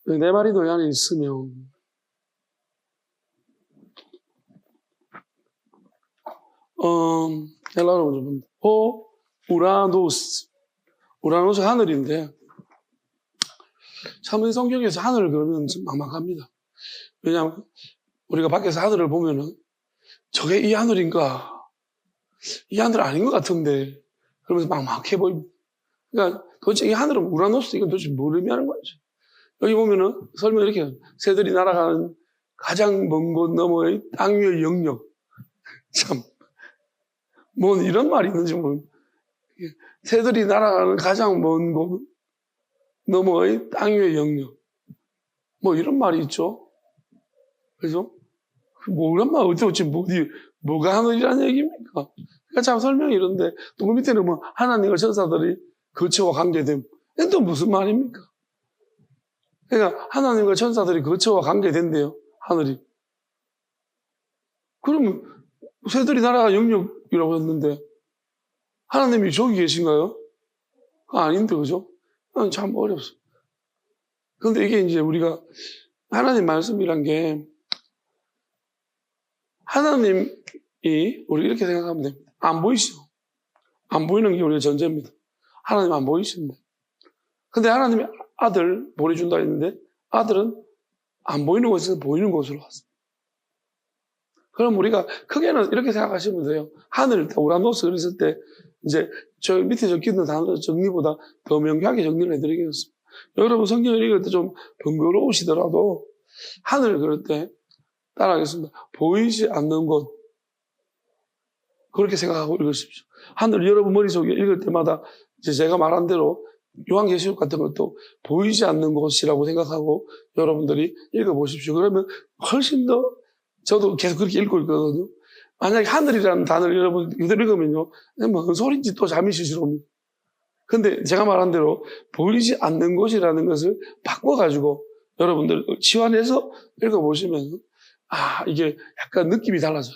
네 마리 너희 안에 있으면 헬라어로 먼저 봅니다. 우라노스. 우라노스 하늘인데, 참 성경에서 하늘을 그러면 좀 막막합니다. 왜냐하면 우리가 밖에서 하늘을 보면은 저게 이 하늘인가? 이 하늘 아닌 것 같은데 그러면서 막막해 보입니다. 그러니까 도대체 이 하늘은 우라노스 이건 도대체 뭘 의미하는 거죠? 여기 보면은 설명 이렇게 해요. 새들이 날아가는 가장 먼 곳 너머의 땅 위의 영역. 참, 뭐 이런 말이 있는지 모르겠어요. 새들이 날아가는 가장 먼 곳 너머의 땅 위의 영역. 뭐 이런 말이 있죠. 그죠? 뭐 이런 말 어찌 뭐가 하늘이라는 얘기입니까? 그러니까 참 설명이 이런데 또 그 밑에는 뭐 하나님과 천사들이 거처와 관계됨. 이게 또 무슨 말입니까? 그러니까 하나님과 천사들이 거처와 관계된대요. 하늘이. 그러면 새들이 날아가 영역이라고 했는데 하나님이 저기 계신가요? 아닌데 그죠? 참 어렵습니다. 그런데 이게 이제 우리가 하나님 말씀이란 게 하나님이 우리 이렇게 생각하면 됩니다. 안 보이시죠? 안 보이는 게 우리의 전제입니다. 하나님 안 보이십니다. 근데 하나님이 아들 보내준다 했는데 아들은 안 보이는 곳에서 보이는 곳으로 왔습니다. 그럼 우리가 크게는 이렇게 생각하시면 돼요. 하늘, 우라노스 그랬을 때 이제 저 밑에 적혀있는 단어 정리보다 더 명쾌하게 정리를 해드리겠습니다. 여러분 성경을 읽을 때 좀 번거로우시더라도 하늘 그럴 때 따라하겠습니다. 보이지 않는 곳 그렇게 생각하고 읽으십시오. 하늘 여러분 머릿속에 읽을 때마다 이제 제가 말한 대로 요한계시록 같은 것도 보이지 않는 곳이라고 생각하고 여러분들이 읽어보십시오. 그러면 훨씬 더 저도 계속 그렇게 읽고 있거든요. 만약에 하늘이라는 단어를 여러분 그대로 읽으면요. 뭔 소린지 또 잠이 실시러 옵니다. 근데 제가 말한 대로 보이지 않는 곳이라는 것을 바꿔가지고 여러분들 치환해서 읽어보시면 이게 약간 느낌이 달라져요.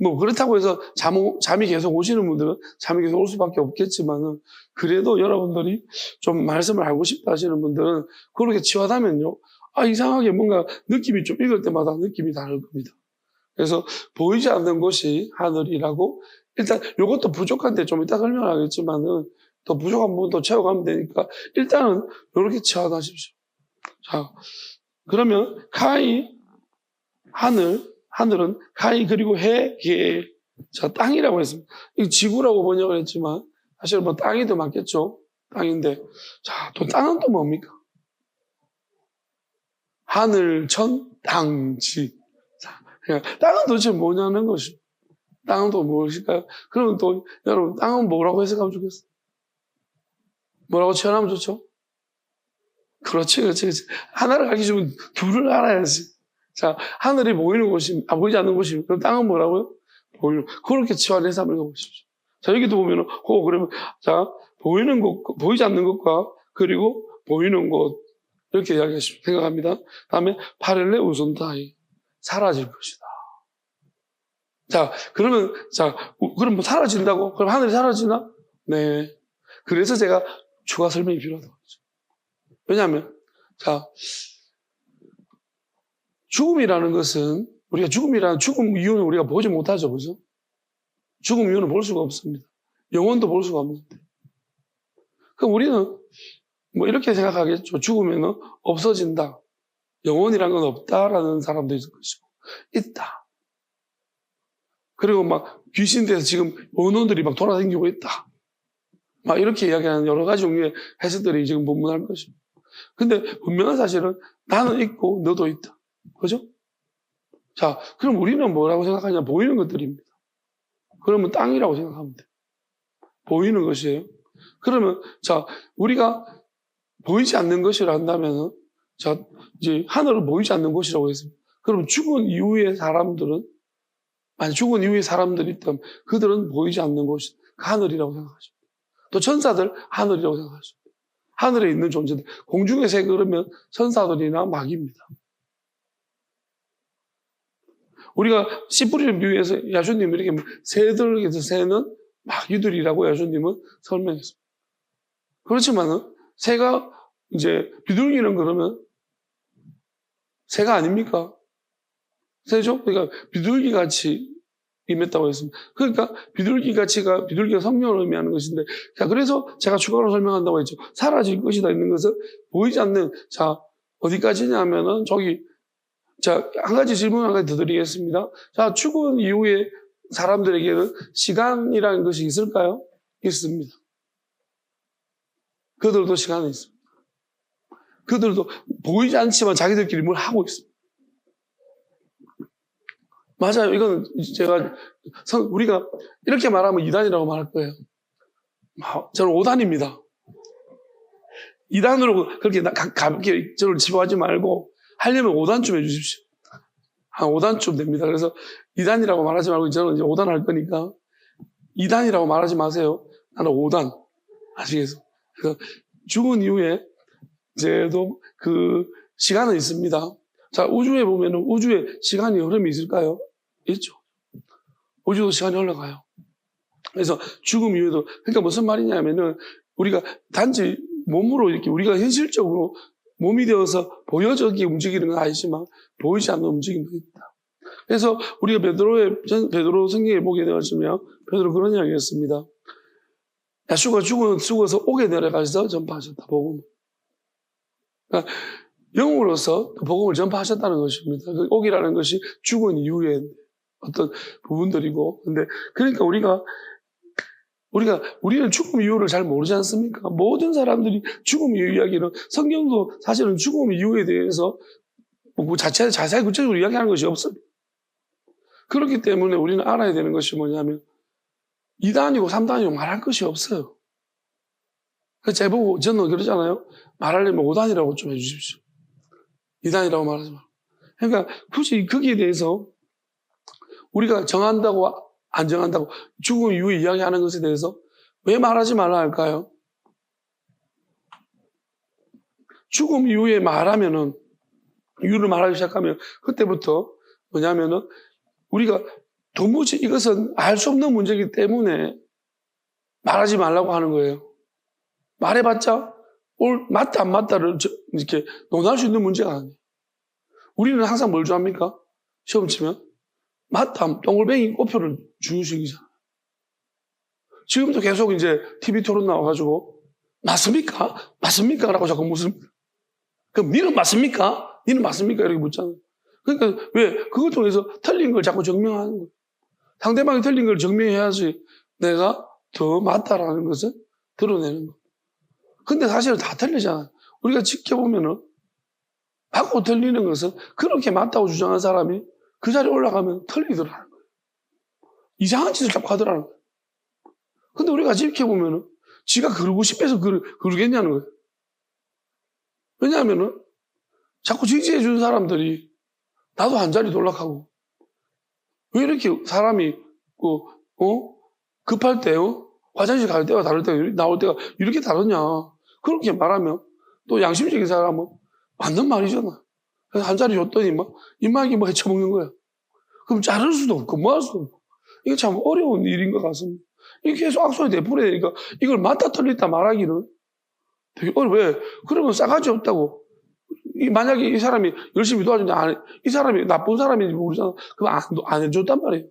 뭐 그렇다고 해서 잠이 계속 오시는 분들은 잠이 계속 올 수밖에 없겠지만은 그래도 여러분들이 좀 말씀을 알고 싶다 하시는 분들은 그렇게 치환하면요. 이상하게 뭔가 느낌이 좀 읽을 때마다 느낌이 다를 겁니다. 그래서 보이지 않는 곳이 하늘이라고 일단 이것도 부족한데 좀 이따 설명하겠지만은 더 부족한 부분도 채워가면 되니까 일단은 이렇게 치환하십시오. 자, 그러면 하늘은 가히 그리고 해, 자, 땅이라고 했습니다. 이 지구라고 번역을 했지만 사실 뭐 땅이 더 맞겠죠. 땅인데. 자, 또 땅은 또 뭡니까? 하늘, 천, 땅, 지. 자, 그러니까 땅은 도대체 뭐냐는 것이. 땅은 또 무엇일까요? 그러면 또 여러분 땅은 뭐라고 해석하면 좋겠어요? 뭐라고 표현하면 좋죠? 그렇지. 하나를 알기 좋으면 둘을 알아야지. 자, 하늘이 보이는 곳이, 보이지 않는 곳이, 그럼 땅은 뭐라고요? 보이는, 그렇게 치환해서 한번 읽어보십시오. 자, 여기도 보면은, 그러면, 자, 보이는 곳, 보이지 않는 것과, 그리고 보이는 곳, 이렇게 이야기하십시오. 생각합니다. 다음에, 파렐레 우손타이, 사라질 것이다. 자, 그러면 뭐 사라진다고? 그럼 하늘이 사라지나? 네. 그래서 제가 추가 설명이 필요하다고 했죠. 왜냐하면, 자, 죽음이라는 것은 우리가 죽음 이유는 우리가 보지 못하죠. 그죠? 죽음 이유는 볼 수가 없습니다. 영혼도 볼 수가 없는데. 그럼 우리는 뭐 이렇게 생각하겠죠. 죽으면 없어진다. 영혼이란 건 없다라는 사람도 있을 것이고 있다. 그리고 막 귀신 돼서 지금 원혼들이 막 돌아다니고 있다. 막 이렇게 이야기하는 여러 가지 종류의 해석들이 지금 분분할 것입니다. 근데 분명한 사실은 나는 있고 너도 있다. 그죠? 자, 그럼 우리는 뭐라고 생각하냐? 보이는 것들입니다. 그러면 땅이라고 생각하면 돼요. 보이는 것이에요. 그러면, 자, 우리가 보이지 않는 것이라 한다면은, 자, 이제 하늘은 보이지 않는 곳이라고 했습니다. 그럼 죽은 이후의 사람들은, 죽은 이후의 사람들이 있다면, 그들은 보이지 않는 곳이 하늘이라고 생각하십니다. 또 천사들, 하늘이라고 생각하십니다. 하늘에 있는 존재들. 공중의 새 그러면 천사들이나 마귀입니다. 우리가 씨 뿌리를 비유해서 야수님이 이렇게 새들에서 새는 마귀들이라고 야수님은 설명했습니다. 그렇지만은 새가 이제 비둘기는 그러면 새가 아닙니까? 새죠? 그러니까 비둘기 같이 임했다고 했습니다. 그러니까 비둘기가 성령을 의미하는 것인데, 자, 그래서 제가 추가로 설명한다고 했죠. 사라질 것이다 있는 것은 보이지 않는, 자, 어디까지냐 하면은 자, 한 가지 질문 한 가지 더 드리겠습니다. 자, 죽은 이후에 사람들에게는 시간이라는 것이 있을까요? 있습니다. 그들도 시간이 있습니다. 그들도 보이지 않지만 자기들끼리 뭘 하고 있습니다. 맞아요. 이건 우리가 이렇게 말하면 2단이라고 말할 거예요. 저는 5단입니다. 2단으로 그렇게 가볍게 저를 집어하지 말고 하려면 5단쯤 해주십시오. 한 5단쯤 됩니다. 그래서 2단이라고 말하지 말고 저는 이제 5단 할 거니까 2단이라고 말하지 마세요. 나는 5단. 아시겠어요? 그래서 죽은 이후에 이제도 그 시간은 있습니다. 자, 우주에 보면은 우주에 시간이 흐름이 있을까요? 있죠. 우주도 시간이 흘러가요. 그래서 죽음 이후에도, 그러니까 무슨 말이냐면은 우리가 단지 몸으로 이렇게 우리가 현실적으로 몸이 되어서 보여지게 움직이는 건 아니지만 보이지 않는 움직임도 있다. 그래서 우리가 베드로 성경에 보게 되었으면 베드로 그런 이야기 했습니다. 야수가 죽어서 옥에 내려가서 전파하셨다. 복음. 그러니까 영으로서 그 복음을 전파하셨다는 것입니다. 그 옥이라는 것이 죽은 이후에 어떤 부분들이고, 근데 그러니까 우리는 죽음 이유를 잘 모르지 않습니까? 모든 사람들이 죽음 이후 이야기는, 성경도 사실은 죽음 이후에 대해서 자세히 구체적으로 이야기하는 것이 없습니다. 그렇기 때문에 우리는 알아야 되는 것이 뭐냐면 2단이고 3단이고 말할 것이 없어요. 그래서 제보고 저는 그러잖아요. 말하려면 5단이라고 좀 해주십시오. 2단이라고 말하지 마. 그러니까 굳이 거기에 대해서 우리가 정한다고 안 정한다고 죽음 이후에 이야기하는 것에 대해서 왜 말하지 말라 할까요? 죽음 이후에 말하면은, 이유를 말하기 시작하면 그때부터 뭐냐면은 우리가 도무지 이것은 알 수 없는 문제이기 때문에 말하지 말라고 하는 거예요. 말해봤자 맞다 안 맞다를 이렇게 논할 수 있는 문제가 아니에요. 우리는 항상 뭘 좋아합니까? 시험 치면 맞다, 동글뱅이 꼬표를 주식이잖아요. 지금도 계속 이제 TV 토론 나와가지고 맞습니까? 맞습니까? 라고 자꾸 묻습니다. 그럼 니는 맞습니까? 니는 맞습니까? 이렇게 묻잖아요. 그러니까 왜? 그걸 통해서 틀린 걸 자꾸 증명하는 거예요. 상대방이 틀린 걸 증명해야지 내가 더 맞다라는 것을 드러내는 거예요. 근데 사실은 다 틀리잖아요. 우리가 지켜보면은 맞고 틀리는 것은 그렇게 맞다고 주장한 사람이 그 자리에 올라가면 틀리더라는 거예요. 이상한 짓을 자꾸 하더라는 거예요. 근데 우리가 지켜보면은 지가 그러고 싶어서 그러겠냐는 거예요. 왜냐하면은 자꾸 지지해 주는 사람들이 나도 한 자리 돌락하고, 왜 이렇게 사람이 급할 때 화장실 갈 때와 다를 때가 나올 때가 이렇게 다르냐, 그렇게 말하면 또 양심적인 사람은 맞는 말이잖아. 그래서 한 자리 줬더니 막 입막이 뭐 헤쳐먹는 거야. 그럼 자를 수도 없고 뭐 할 수도 없고, 이게 참 어려운 일인 것 같습니다. 이게 계속 악소리 내버려야 되니까 이걸 맞다 틀렸다 말하기는 되게 왜? 그러면 싸가지 없다고. 만약에 이 사람이 열심히 도와주는데 이 사람이 나쁜 사람인지 모르잖아. 그럼 안 해줬단 말이에요.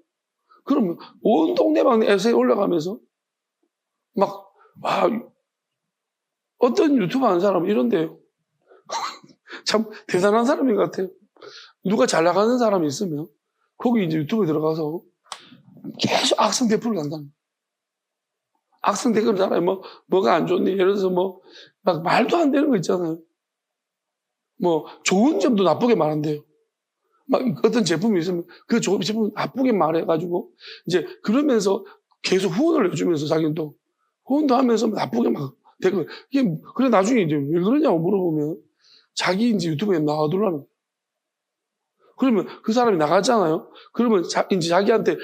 그러면 온 동네방네 에세이 올라가면서 막, 어떤 유튜브 하는 사람은 이런데요. 참 대단한 사람인 것 같아요. 누가 잘 나가는 사람이 있으면 거기 이제 유튜브에 들어가서 계속 악성 댓글을 난다는 거예요. 악성 댓글 달아요. 뭐가 안 좋니? 예를 들어서 막 말도 안 되는 거 있잖아요. 좋은 점도 나쁘게 말한대요. 막 어떤 제품이 있으면 그 좋은 제품 나쁘게 말해가지고 이제 그러면서 계속 후원을 해주면서 자기는 또 후원도 하면서 나쁘게 막 댓글. 그래 나중에 이제 왜 그러냐고 물어보면 자기 이제 유튜브에 나와두려는 거예요. 그러면 그 사람이 나갔잖아요. 그러면 이제 자기한테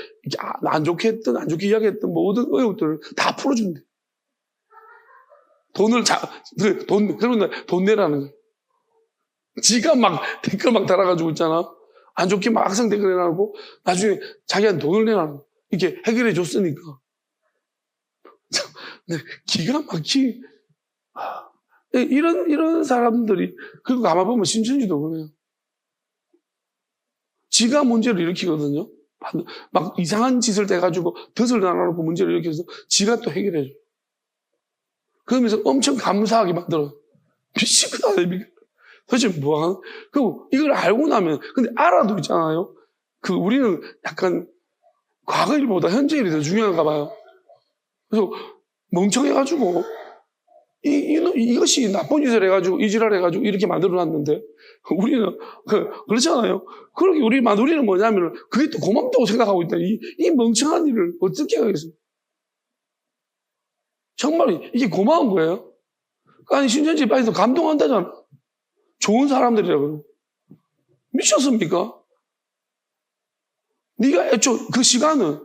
안 좋게 했던, 안 좋게 이야기했던 모든 의혹들을 다 풀어준대. 그러면 돈 내라는 거예요. 지가 막 댓글 막 달아가지고 있잖아. 안 좋게 막 악성 댓글 해놔고 나중에 자기한테 돈을 내라는 거예요. 이렇게 해결해 줬으니까. 기가 막히. 이런 사람들이, 그리고 가만 보면 신천지도 그래요. 지가 문제를 일으키거든요. 막 이상한 짓을 해가지고 덫을 달아놓고 문제를 일으켜서 지가 또 해결해줘요. 그러면서 엄청 감사하게 만들어요. 미친 거 아닙니까? 도대체 그리고 이걸 알고 나면, 근데 알아도 있잖아요. 우리는 약간 과거 일보다 현재 일이 더 중요한가 봐요. 그래서 멍청해가지고, 이것이 나쁜 짓을 해가지고, 이 지랄 해가지고, 이렇게 만들어놨는데, 우리는, 그렇잖아요. 그렇게 우리는 뭐냐면, 그게 또 고맙다고 생각하고 있다. 이 멍청한 일을 어떻게 하겠어요? 정말 이게 고마운 거예요? 아니, 신천지 빠져서 감동한다잖아. 좋은 사람들이라고. 미쳤습니까? 네가 그 시간은,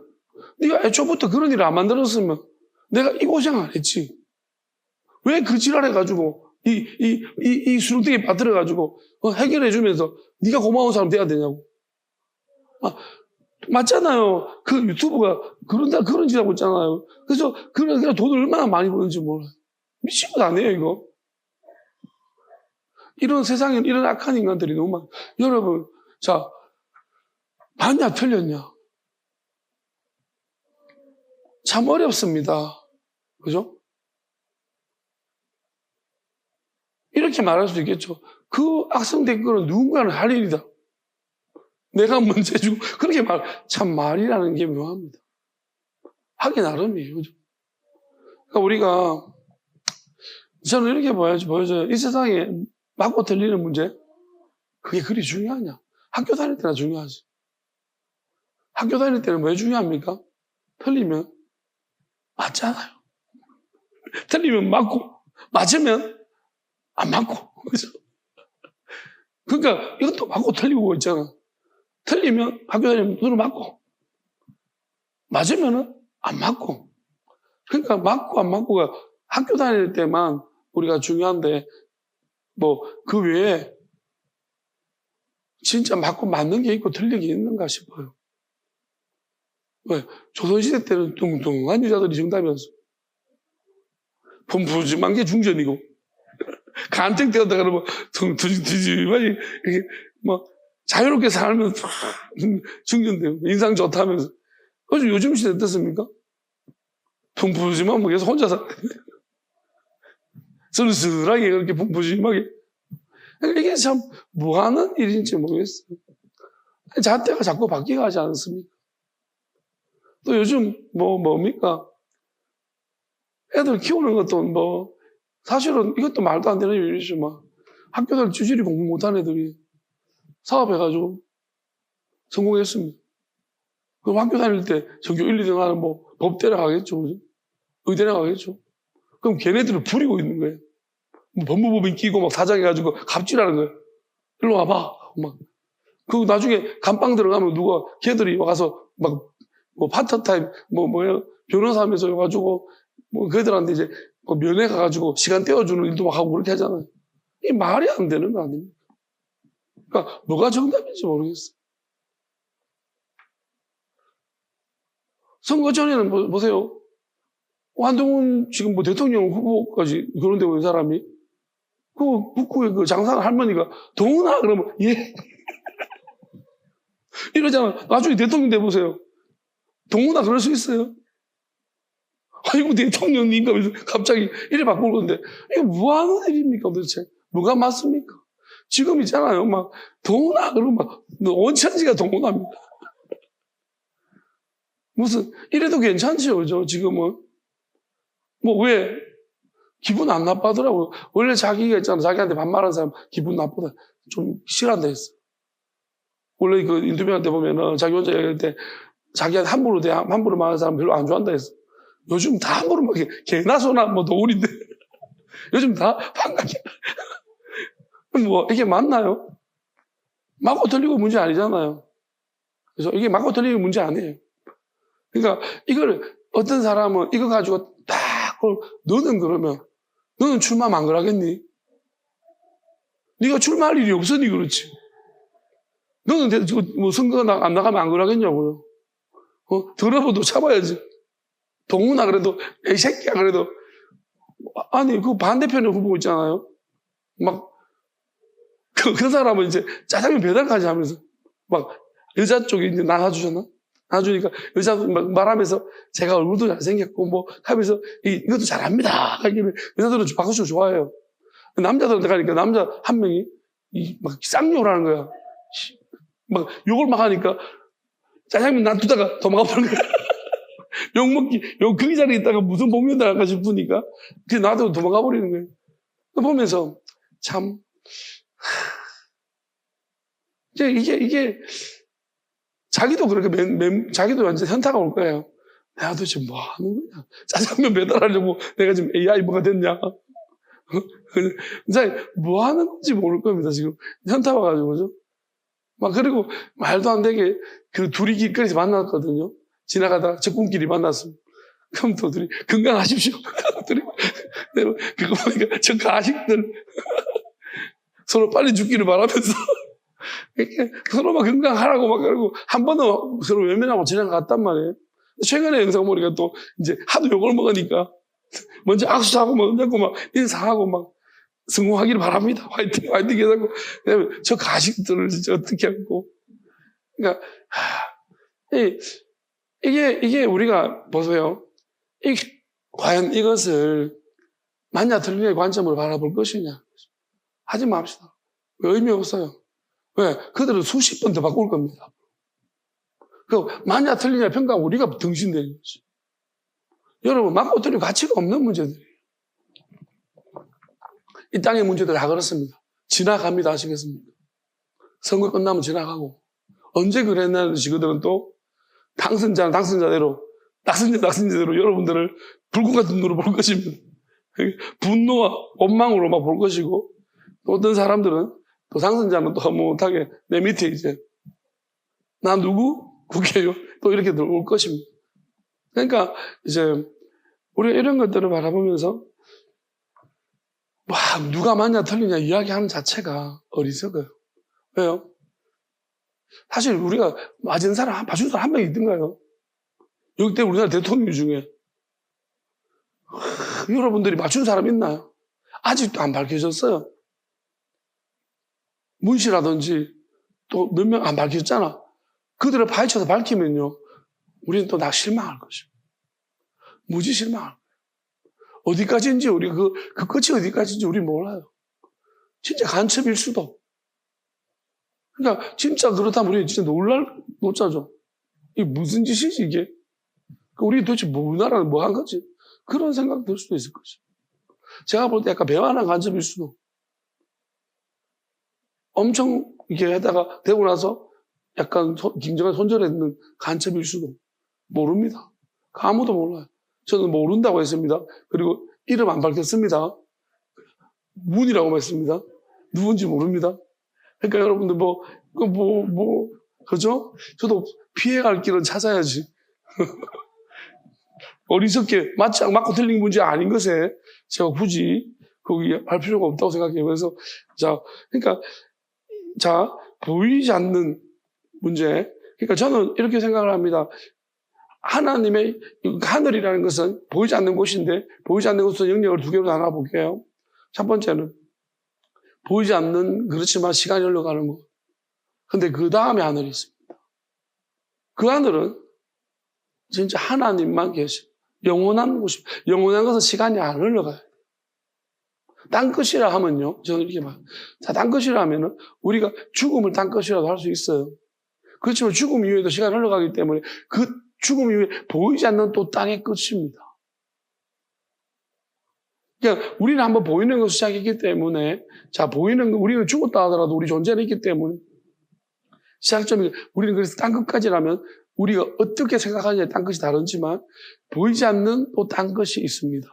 네가 애초부터 그런 일을 안 만들었으면, 내가 이 고생 안 했지. 왜 그 지랄해가지고, 이 수렁대기에 빠뜨려가지고, 해결해주면서, 네가 고마운 사람 돼야 되냐고. 맞잖아요. 그 유튜브가 그런 짓 하고 있잖아요. 그래서, 그런 돈을 얼마나 많이 버는지 몰라요. 미친 것 아니에요, 이거. 이런 세상에 이런 악한 인간들이 너무 많아요. 여러분, 자, 맞냐, 틀렸냐? 참 어렵습니다. 그죠? 이렇게 말할 수 있겠죠. 그 악성 댓글은 누군가는 할 일이다. 내가 먼저 해주고, 그렇게 참 말이라는 게 묘합니다. 하기 나름이에요. 그죠? 그러니까 우리가, 저는 이렇게 보여줘요. 이 세상에 맞고 틀리는 문제? 그게 그리 중요하냐? 학교 다닐 때나 중요하지. 학교 다닐 때는 왜 중요합니까? 틀리면 맞잖아요. 틀리면 맞고, 맞으면 안 맞고. 그죠? 그러니까 이것도 맞고 틀리고 있잖아. 틀리면 학교 다니면 눈을 맞고, 맞으면은 안 맞고. 그러니까 맞고 안 맞고가 학교 다닐 때만 우리가 중요한데, 그 외에 진짜 맞고 맞는 게 있고 틀린 게 있는가 싶어요. 왜? 조선시대 때는 뚱뚱한 여자들이 정답이었어. 폼푸짐한 게 중전이고, 간택 되었다 그러면 뒤집어지, 이렇게 자유롭게 살면 중전되고, 인상 좋다면서. 요즘 시대 어떻습니까? 폼푸짐한 계속 혼자 쓸쓸하게 그렇게 폼푸짐하게. 이게 참 뭐 하는 일인지 모르겠어요. 잣대가 자꾸 바뀌게 하지 않습니까? 또 요즘 뭡니까? 애들 키우는 것도 사실은 이것도 말도 안 되는 일이죠. 학교 다닐 찌질이 공부 못한 애들이 사업해가지고 성공했습니다. 그럼 학교 다닐 때 전교 1, 2등 하는 법대나 가겠죠. 그죠? 의대나 가겠죠. 그럼 걔네들을 부리고 있는 거예요. 법무법인 끼고 사장해가지고 갑질하는 거예요. 일로 와봐. 그리고 나중에 감방 들어가면 걔들이 와서 파트타임, 변호사 하면서 해가지고, 걔들한테 이제 면회 가가지고 시간 떼어주는 일도 하고 그렇게 하잖아요. 이게 말이 안 되는 거 아닙니까? 그러니까 뭐가 정답인지 모르겠어요. 선거 전에는 보세요. 한동훈 지금 대통령 후보까지 거론되고 있는 사람이 북구의 장사한 할머니가 동훈아 그러면 예 이러잖아. 나중에 대통령 돼보세요. 동훈아 그럴 수 있어요? 아이고 대통령님 하면서 갑자기 이래 바꾸는 건데 이게 뭐 하는 일입니까 도대체? 뭐가 맞습니까? 지금 있잖아요. 동훈아 그러면 온천지가 동훈아입니다. 무슨 이래도 괜찮죠, 그죠? 지금은 왜 기분 안 나빠더라고요. 원래 자기가 있잖아. 자기한테 반말하는 사람 기분 나쁘다. 좀 싫어한다 했어. 원래 그 인터뷰할 때 보면은 자기 혼자 얘기할 때 자기한테 함부로 말하는 사람 별로 안 좋아한다 했어. 요즘 다 함부로 막 개나 소나 노을인데 요즘 다 반갑게 이게 맞나요? 맞고 틀리고 문제 아니잖아요. 그래서 이게 맞고 틀리고 문제 아니에요. 그러니까 이걸 어떤 사람은 이거 가지고 딱 너는 그러면 너는 출마 안 그러겠니? 네가 출마할 일이 없으니 그렇지. 너는 선거 안 나가면 안 그러겠냐고요. 들어봐도 참아야지. 동훈아 그래도 이 새끼야 그래도 아니 그 반대편에 후보 있잖아요. 그 사람은 이제 짜장면 배달까지 하면서 여자 쪽에 이제 나눠주잖아. 나눠주니까 여자 말하면서 제가 얼굴도 잘생겼고 뭐 하면서 이것도 잘합니다. 하기는 여자들은 박수 좋아해요. 남자들한테 가니까 남자 한 명이 막 쌍욕을 하는 거야. 막 욕을 막 하니까 짜장면 놔두다가 도망가 버린 거야. 그 자리에 있다가 무슨 복면을 할까 싶으니까 그냥 놔두고 도망가 버리는 거예요. 보면서 참 이게 자기도 그렇게 자기도 완전 현타가 올 거예요. 내가 도대체 뭐 하는 거냐? 짜장면 배달하려고 내가 지금 AI 뭐가 됐냐? 뭐 하는 건지 모를 겁니다. 지금 현타 와가지고 그죠? 막 그리고 말도 안 되게 그 둘이 길거리에서 만났거든요. 지나가다가 적군끼리 만났습니다. 그럼 또 둘이 건강하십시오. 둘이 그거 보니까 저 가식들 서로 빨리 죽기를 바라면서 이렇게 서로 막 건강하라고 막 그러고 한 번은 서로 외면하고 지나갔단 말이에요. 최근에 영상 보니까 또 이제 하도 욕을 먹으니까 먼저 악수하고 먼저 막 인사하고 막 성공하기를 바랍니다. 화이팅 화이팅 해서 왜냐면 저 가식들을 진짜 어떻게 하고 그러니까 이게 우리가 보세요. 과연 이것을 맞냐 틀리냐의 관점으로 바라볼 것이냐 하지 맙시다. 의미 없어요. 왜? 그들은 수십 번 더 바꿀 겁니다. 그 맞냐 틀리냐 평가하고 우리가 등신되는 거지. 여러분 맞고 틀리고 가치가 없는 문제들이에요. 이 땅의 문제들 다 그렇습니다. 지나갑니다. 아시겠습니까? 선거 끝나면 지나가고 언제 그랬냐는지 그들은 또 당선자는 당선자대로 낙선자대로 여러분들을 불꽃 같은 눈으로 볼 것입니다. 분노와 원망으로 막 볼 것이고 또 어떤 사람들은 또 당선자는 또 못하게 내 밑에 이제 나 누구? 국회요? 또 이렇게 들어올 것입니다. 그러니까 이제 우리가 이런 것들을 바라보면서 와 누가 맞냐 틀리냐 이야기하는 자체가 어리석어요. 왜요? 사실 우리가 맞은 사람, 봐준 사람 한 명 있던가요? 역대 우리나라 대통령 중에 여러분들이 맞춘 사람 있나요? 아직도 안 밝혀졌어요. 문 씨라든지 또 몇 명 안 밝혀졌잖아. 그들을 파헤쳐서 밝히면요, 우리는 또 실망할 것이고 무지 실망할 거예요. 어디까지인지 우리 그 끝이 어디까지인지 우리 몰라요. 진짜 간첩일 수도. 그러니까 진짜 그렇다면 우리 진짜 놀자죠. 이게 무슨 짓이지 이게? 우리 도대체 우리나라는 뭐 한 거지? 그런 생각 들 수도 있을 거죠. 제가 볼 때 약간 배만한 간첩일 수도. 엄청 이렇게 하다가 되고 나서 약간 김정은 손절했는 간첩일 수도. 모릅니다. 아무도 몰라요. 저는 모른다고 했습니다. 그리고 이름 안 밝혔습니다. 문이라고 했습니다. 누군지 모릅니다. 그러니까 여러분들 그죠? 저도 피해갈 길은 찾아야지. 어리석게 맞고 틀린 문제 아닌 것에 제가 굳이 거기 할 필요가 없다고 생각해요. 그래서 그러니까 보이지 않는 문제. 그러니까 저는 이렇게 생각을 합니다. 하나님의 하늘이라는 것은 보이지 않는 곳인데 보이지 않는 곳은 영역을 두 개로 나눠볼게요. 첫 번째는 보이지 않는 그렇지만 시간이 흘러가는 곳. 근데 그 다음에 하늘이 있습니다. 그 하늘은 진짜 하나님만 계신 영원한 곳입니다. 영원한 것은 시간이 안 흘러가요. 땅끝이라 하면요. 저는 이렇게 봐요. 땅끝이라 하면은 우리가 죽음을 땅끝이라도 할 수 있어요. 그렇지만 죽음 이후에도 시간이 흘러가기 때문에 그 죽음 이후에 보이지 않는 또 땅의 끝입니다. 그러니까 우리는 한번 보이는 것을 시작했기 때문에 우리는 죽었다 하더라도 우리 존재는 있기 때문에 시작점이 우리는 그래서 땅끝까지라면 우리가 어떻게 생각하느냐에 땅끝이 다르지만 보이지 않는 또 땅끝이 있습니다.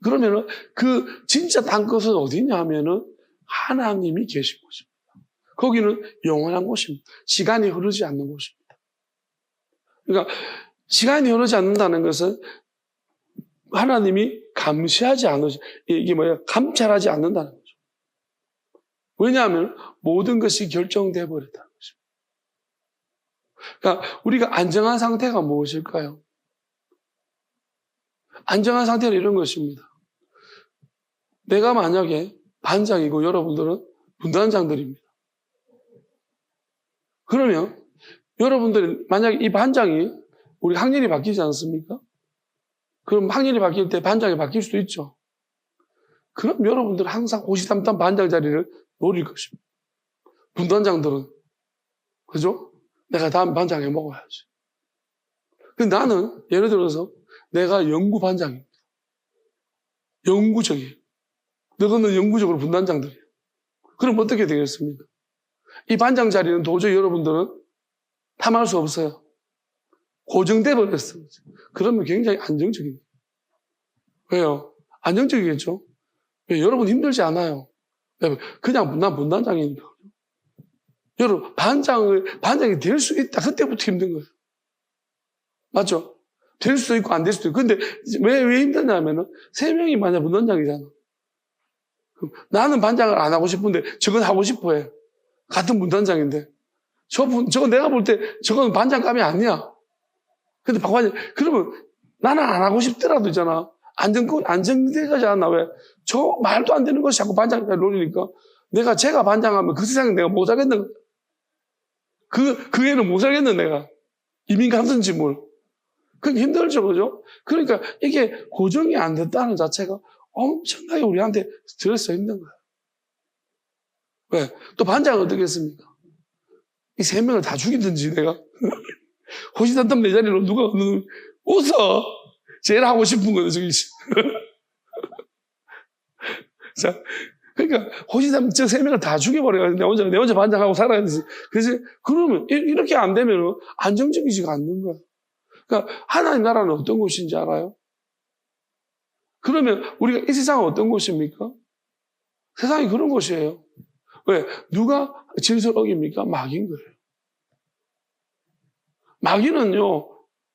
그러면은 그 진짜 땅끝은 어디냐 하면은 하나님이 계신 곳입니다. 거기는 영원한 곳입니다. 시간이 흐르지 않는 곳입니다. 그러니까 시간이 흐르지 않는다는 것은 하나님이 감찰하지 않는다는 거죠. 왜냐하면 모든 것이 결정돼 버렸다는 것입니다. 그러니까 우리가 안정한 상태가 무엇일까요? 안정한 상태는 이런 것입니다. 내가 만약에 반장이고 여러분들은 분단장들입니다. 그러면 여러분들이 만약에 이 반장이 우리 학년이 바뀌지 않습니까? 그럼 학년이 바뀔 때 반장이 바뀔 수도 있죠. 그럼 여러분들은 항상 호시탐탐 반장 자리를 노릴 것입니다. 분단장들은. 그죠? 내가 다음 반장 해 먹어야지. 근데 나는 예를 들어서 내가 연구 반장입니다. 영구적이에요. 너희는 영구적으로 분단장들이에요. 그럼 어떻게 되겠습니까? 이 반장 자리는 도저히 여러분들은 탐할 수 없어요. 고정돼 버렸어요. 그러면 굉장히 안정적입니다. 왜요? 안정적이겠죠? 왜? 여러분 힘들지 않아요. 왜? 그냥 난 분단장이니까. 여러분, 반장이 될 수 있다. 그때부터 힘든 거예요. 맞죠? 될 수도 있고 안 될 수도 있고. 근데 왜 힘드냐면은, 3명이 만약 분단장이잖아. 나는 반장을 안 하고 싶은데, 저건 하고 싶어 해. 같은 분단장인데. 저건 내가 볼 때, 저건 반장감이 아니야. 근데 박반장, 그러면 나는 안 하고 싶더라도 있잖아. 안정되지 않나, 왜? 저 말도 안 되는 것이 자꾸 반장을 노리니까. 제가 반장하면 그 세상에 내가 못 살겠는 거야. 그 애는 못 살겠는 내가. 이민 가든지 뭘. 그게 힘들죠, 그죠? 그러니까 이게 고정이 안 됐다는 자체가 엄청나게 우리한테 스트레스가 있는 거야. 왜? 또 반장은 어떻겠습니까? 이 3명을 다 죽이든지 내가. 호시탐탐 내 자리로 누가 웃어. 제일 하고 싶은 거는 저기. 자, 그러니까 호시탐탐 저 3명을 다 죽여버려가지고 내 혼자 반장하고 살아야 되지. 그래서 그러면 이렇게 안 되면 안정적이지가 않는 거야. 그러니까 하나님 나라는 어떤 곳인지 알아요? 그러면 우리가 이 세상은 어떤 곳입니까? 세상이 그런 곳이에요. 왜? 누가 질서를 어깁니까? 마귀인 거예요. 마귀는요,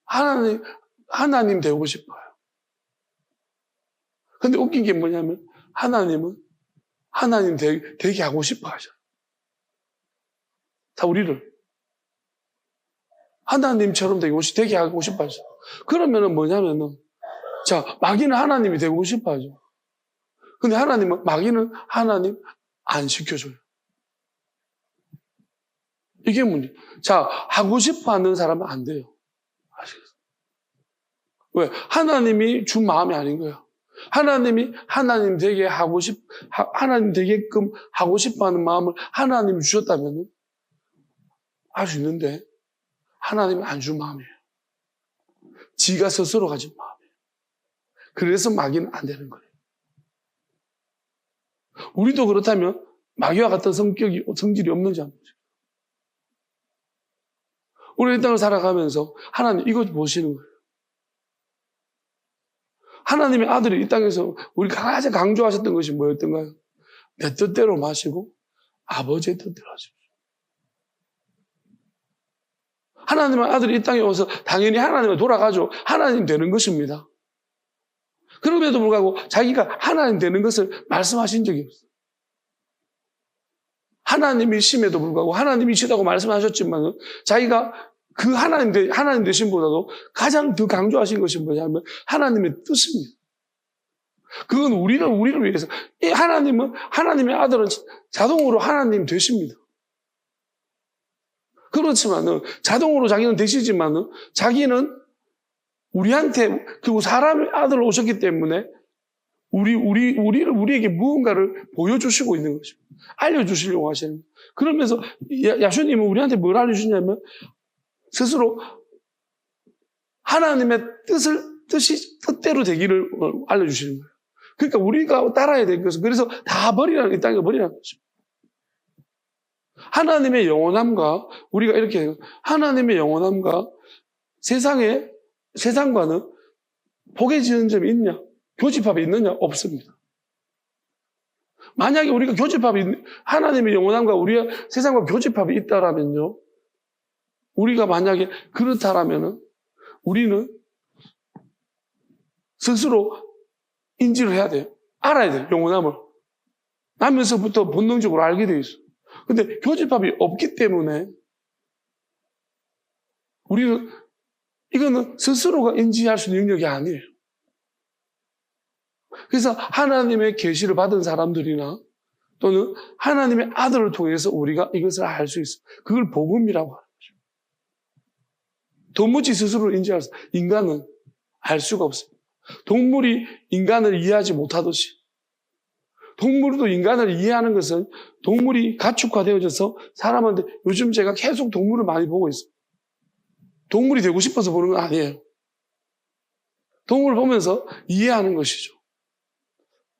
하나님 되고 싶어요. 근데 웃긴 게 뭐냐면, 하나님은 하나님 되게 하고 싶어 하죠. 다 우리를. 하나님처럼 되게 하고 싶어 하죠. 그러면은 뭐냐면은, 자, 마귀는 하나님이 되고 싶어 하죠. 근데 마귀는 하나님 안 시켜줘요. 이게 문제. 자, 하고 싶어 하는 사람은 안 돼요. 아시겠어요? 왜? 하나님이 준 마음이 아닌 거예요. 하나님이 하나님 되게끔 하고 싶어 하는 마음을 하나님이 주셨다면 할 수 있는데, 하나님이 안 준 마음이에요. 지가 스스로 가진 마음이에요. 그래서 마귀는 안 되는 거예요. 우리도 그렇다면 마귀와 같은 성질이 없는지 한번 보세요. 우리 이 땅을 살아가면서 하나님 이거 보시는 거예요. 하나님의 아들이 이 땅에서 우리가 가장 강조하셨던 것이 뭐였던가요? 내 뜻대로 마시고 아버지의 뜻대로 하십시오. 하나님의 아들이 이 땅에 와서 당연히 하나님을 돌아가죠. 하나님 되는 것입니다. 그럼에도 불구하고 자기가 하나님 되는 것을 말씀하신 적이 없어요. 하나님이심에도 불구하고 하나님이시다고 말씀하셨지만 자기가 그 하나님 되심보다도 가장 더 강조하신 것이 뭐냐면 하나님의 뜻입니다. 그건 우리를 위해서. 하나님의 아들은 자동으로 하나님 되십니다. 그렇지만은, 자동으로 자기는 되시지만은, 자기는 우리한테, 그리고 사람의 아들로 오셨기 때문에, 우리에게 무언가를 보여주시고 있는 것입니다. 알려주시려고 하시는 거예요. 그러면서, 야수님은 우리한테 뭘 알려주냐면, 스스로 하나님의 뜻대로 되기를 알려주시는 거예요. 그러니까 우리가 따라야 될 것은, 그래서 다 버리라는, 이 땅에 버리라는 것입니다. 하나님의 영원함과, 우리가 이렇게 해요. 하나님의 영원함과 세상과는 복에 지는 점이 있냐? 교집합이 있느냐? 없습니다. 만약에 우리가 하나님의 영원함과 우리가 세상과 교집합이 있다라면요. 우리가 만약에 그렇다라면은 우리는 스스로 인지를 해야 돼요. 알아야 돼요. 영원함을. 나면서부터 본능적으로 알게 돼 있어. 근데 교집합이 없기 때문에 우리는 이거는 스스로가 인지할 수 있는 능력이 아니에요. 그래서 하나님의 계시를 받은 사람들이나 또는 하나님의 아들을 통해서 우리가 이것을 알 수 있어. 그걸 복음이라고 하는 거죠. 도무지 스스로 인지할 수, 인간은 알 수가 없습니다. 동물이 인간을 이해하지 못하듯이 동물도 인간을 이해하는 것은 동물이 가축화되어져서 사람한테 요즘 제가 계속 동물을 많이 보고 있어요. 동물이 되고 싶어서 보는 건 아니에요. 동물을 보면서 이해하는 것이죠.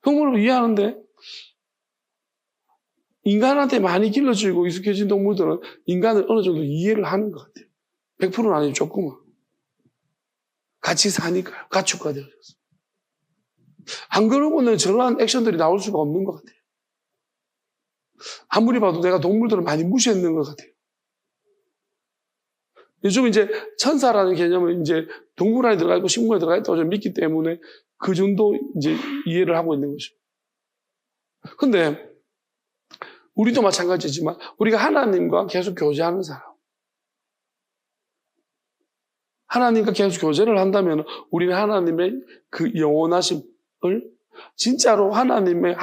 동물을 이해하는데 인간한테 많이 길러지고 익숙해진 동물들은 인간을 어느 정도 이해를 하는 것 같아요. 100%는 아니고 조금은. 같이 사니까요. 가축화되어져서. 안 그러고는 저러한 액션들이 나올 수가 없는 것 같아요. 아무리 봐도 내가 동물들을 많이 무시했는 것 같아요. 요즘 이제 천사라는 개념은 이제 동물 안에 들어가 있고 식물에 들어가 있다고 저는 믿기 때문에 그 정도 이제 이해를 하고 있는 것이죠. 근데 우리도 마찬가지지만 우리가 하나님과 계속 교제하는 사람, 하나님과 계속 교제를 한다면 우리는 하나님의 그 영원하심을 진짜로 하나님을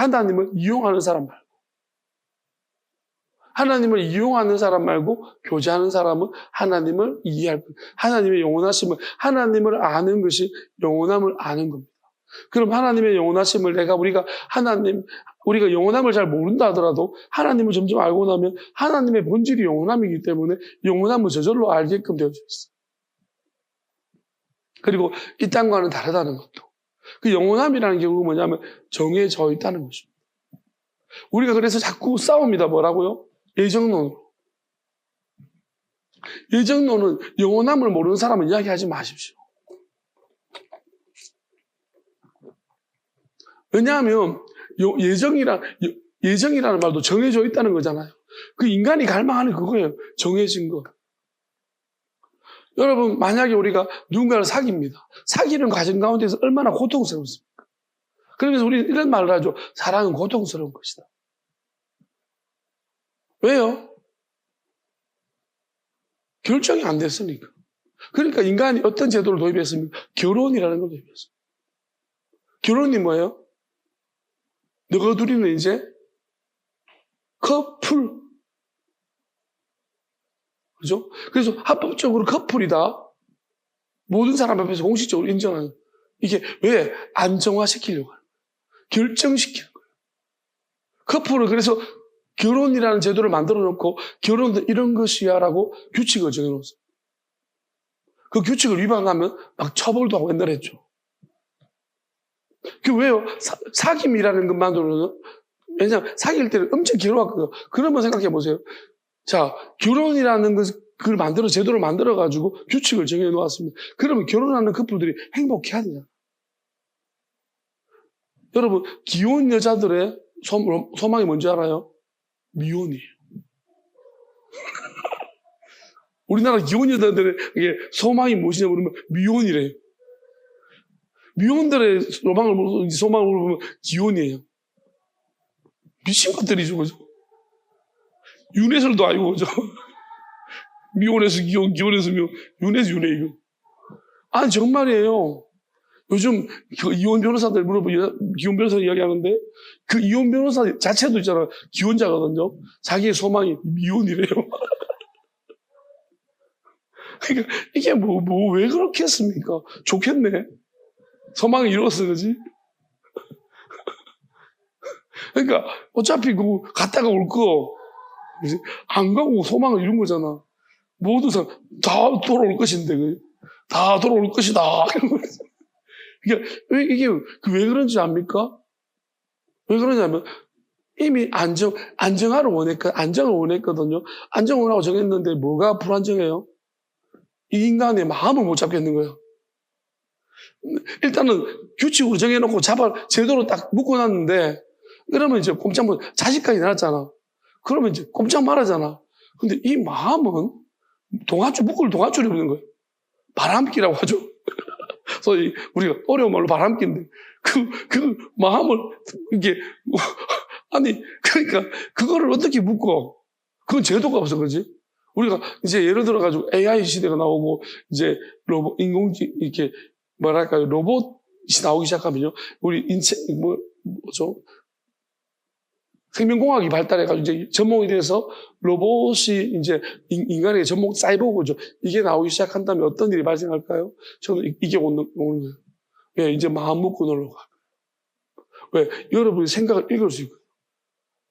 이용하는 사람 말고, 하나님을 이용하는 사람 말고 교제하는 사람은 하나님을 이해할 거예요. 하나님의 영원하심을, 하나님을 아는 것이 영원함을 아는 겁니다. 그럼 하나님의 영원하심을 우리가 영원함을 잘 모른다 하더라도 하나님을 점점 알고 나면 하나님의 본질이 영원함이기 때문에 영원함을 저절로 알게끔 되어져 있어요. 그리고 이 땅과는 다르다는 것도. 그 영원함이라는 경우가 뭐냐면 정해져 있다는 것입니다. 우리가 그래서 자꾸 싸웁니다. 뭐라고요? 예정론으로. 예정론은 영원함을 모르는 사람은 이야기하지 마십시오. 왜냐하면 예정이라는 말도 정해져 있다는 거잖아요. 그 인간이 갈망하는 그거예요. 정해진 거. 여러분, 만약에 우리가 누군가를 사귀입니다. 사귀는 과정 가운데서 얼마나 고통스럽습니까? 그러면서 우리는 이런 말을 하죠. 사랑은 고통스러운 것이다. 왜요? 결정이 안 됐으니까. 그러니까 인간이 어떤 제도를 도입했습니까? 결혼이라는 걸 도입했습니다. 결혼이 뭐예요? 너가 둘이는 이제 커플. 그죠? 그래서 합법적으로 커플이다. 모든 사람 앞에서 공식적으로 인정하는. 이게 왜? 안정화시키려고 하는 거예요. 결정시키는 거예요. 커플을 그래서 결혼이라는 제도를 만들어 놓고 결혼도 이런 것이야 라고 규칙을 정해놓았어요. 그 규칙을 위반하면 막 처벌도 하고 옛날에 했죠. 그 왜요? 사귐이라는 것만으로는, 왜냐하면 사귈 때는 엄청 길어왔거든요. 그러면 생각해 보세요. 자, 결혼이라는 그걸 제도를 만들어가지고 규칙을 정해놓았습니다. 그러면 결혼하는 커플들이 행복해야 되잖아요. 여러분, 기혼 여자들의 소망이 뭔지 알아요? 미혼이에요. 우리나라 기혼 여자들의 소망이 무엇이냐 물으면 미혼이래요. 미혼들의 소망을 물으면 기혼이에요. 미친 것들이죠, 그죠? 윤회설도 아니고, 그죠? 미혼에서 기혼, 기혼에서 미혼, 윤회에서 윤회, 이거. 아니, 정말이에요. 요즘 그 이혼 변호사들 물어보면, 기혼 변호사 이야기하는데, 그 이혼 변호사 자체도 있잖아요. 기혼자거든요. 자기의 소망이 미혼이래요. 그러니까, 이게 왜 그렇게 했습니까? 좋겠네. 소망을 이루었어, 그지? 그러니까, 어차피 갔다가 올 거, 안 가고 소망을 이룬 거잖아. 모든 사람, 다 돌아올 것인데, 다 돌아올 것이다. 그러니까, 이게 왜 그런지 압니까? 왜 그러냐면, 이미 안정을 원했거든요. 안정을 원하고 정했는데, 뭐가 불안정해요? 이 인간의 마음을 못 잡겠는 거예요. 일단은 규칙으로 정해놓고 제대로 딱 묶어놨는데, 그러면 이제 꼼짝 못, 자식까지 낳았잖아. 그러면 이제 꼼짝 말하잖아. 근데 이 마음은 묶을 동아줄이 없는 거예요. 바람기라고 하죠. 소위 우리가 어려운 말로 바람기인데, 그 마음을, 그러니까, 그거를 어떻게 묶어? 그건 제도가 없어, 그지? 우리가 이제 예를 들어가지고 AI 시대가 나오고, 이제 로봇이 나오기 시작하면요. 우리 뭐죠? 생명공학이 발달해가지고 이제 접목이 돼서 로봇이 이제 인간에게 접목 사이보그죠. 이게 나오기 시작한다면 어떤 일이 발생할까요? 저는 이게 오는 거예요. 예, 이제 마음 먹고 놀러 가. 왜? 여러분이 생각을 읽을 수 있거든요.